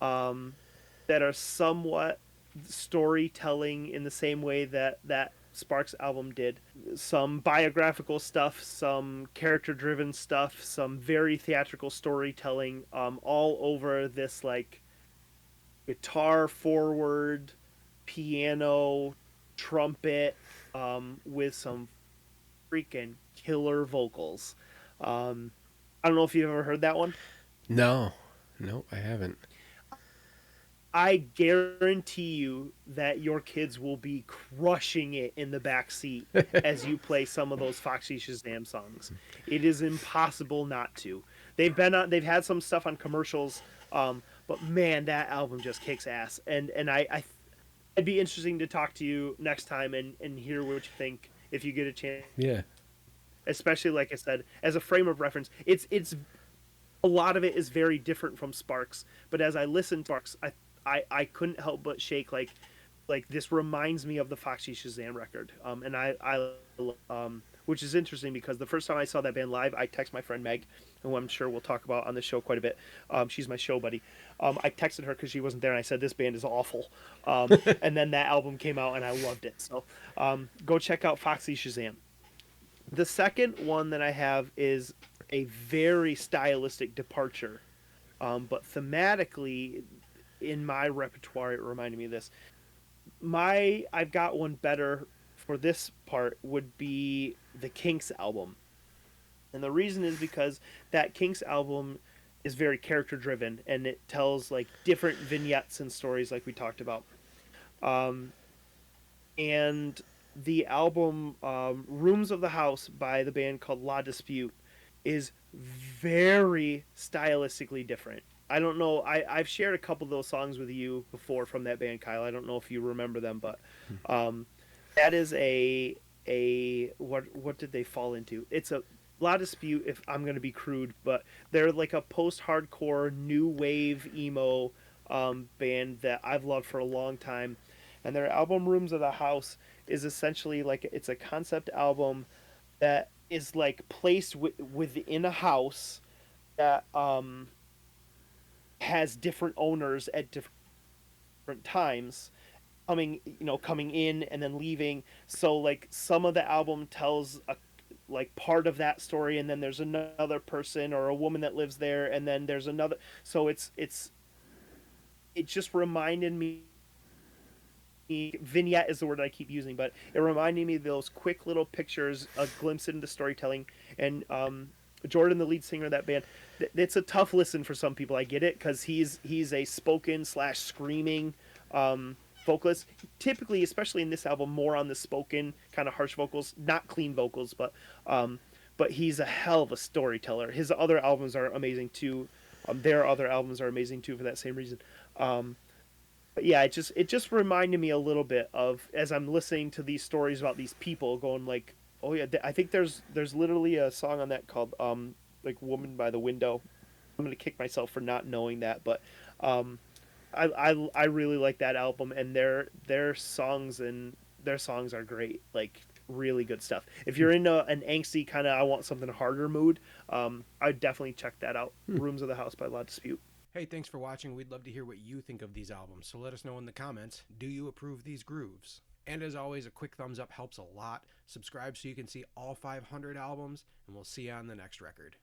that are somewhat storytelling in the same way that Sparks album did. Some biographical stuff, some character-driven stuff, some very theatrical storytelling, all over this, like, guitar forward, piano, trumpet, with some freaking killer vocals. I don't know if you've ever heard that one. No, I haven't. I guarantee you that your kids will be crushing it in the back seat as you play some of those Foxy Shazam songs. It is impossible not to. They've had some stuff on commercials, but man, that album just kicks ass. And it'd be interesting to talk to you next time and hear what you think if you get a chance. Yeah. Especially, like I said, as a frame of reference, it's a lot of it is very different from Sparks. But as I listened to Sparks, I couldn't help but shake, like, like this reminds me of the Foxy Shazam record, and which is interesting because the first time I saw that band live, I texted my friend Meg, who I'm sure we'll talk about on the show quite a bit. She's my show buddy. I texted her because she wasn't there, and I said this band is awful. And then that album came out, and I loved it. So go check out Foxy Shazam. The second one that I have is a very stylistic departure, but thematically, in my repertoire, it reminded me of this. I've got one better for this part would be the Kinks album. And the reason is because that Kinks album is very character driven and it tells like different vignettes and stories like we talked about. And the album Rooms of the House by the band called La Dispute is very stylistically different. I don't know. I've shared a couple of those songs with you before from that band, Kyle. I don't know if you remember them, but that is a what did they fall into? It's a La Dispute. If I'm going to be crude, but they're like a post-hardcore new wave emo band that I've loved for a long time, and their album Rooms of the House is essentially like it's a concept album that is like placed within a house that has different owners at different times coming in and then leaving. So like some of the album tells a like part of that story, and then there's another person or a woman that lives there, and then there's another. So it just reminded me, vignette is the word I keep using, but it reminded me of those quick little pictures, a glimpse into storytelling. And Jordan, the lead singer of that band, it's a tough listen for some people. I get it, because he's a spoken / screaming vocalist. Typically, especially in this album, more on the spoken kind of harsh vocals, not clean vocals, but he's a hell of a storyteller. His other albums are amazing too. Their other albums are amazing too for that same reason. But yeah, it just reminded me a little bit of, as I'm listening to these stories about these people, going like, oh yeah, I think there's literally a song on that called like "Woman by the Window." I'm gonna kick myself for not knowing that, but I really like that album, and their songs are great, like really good stuff. If you're in an angsty kind of I want something harder mood, I'd definitely check that out. Rooms of the House by La Dispute. Hey, thanks for watching. We'd love to hear what you think of these albums, so let us know in the comments. Do you approve these grooves? And as always, a quick thumbs up helps a lot. Subscribe so you can see all 500 albums, and we'll see you on the next record.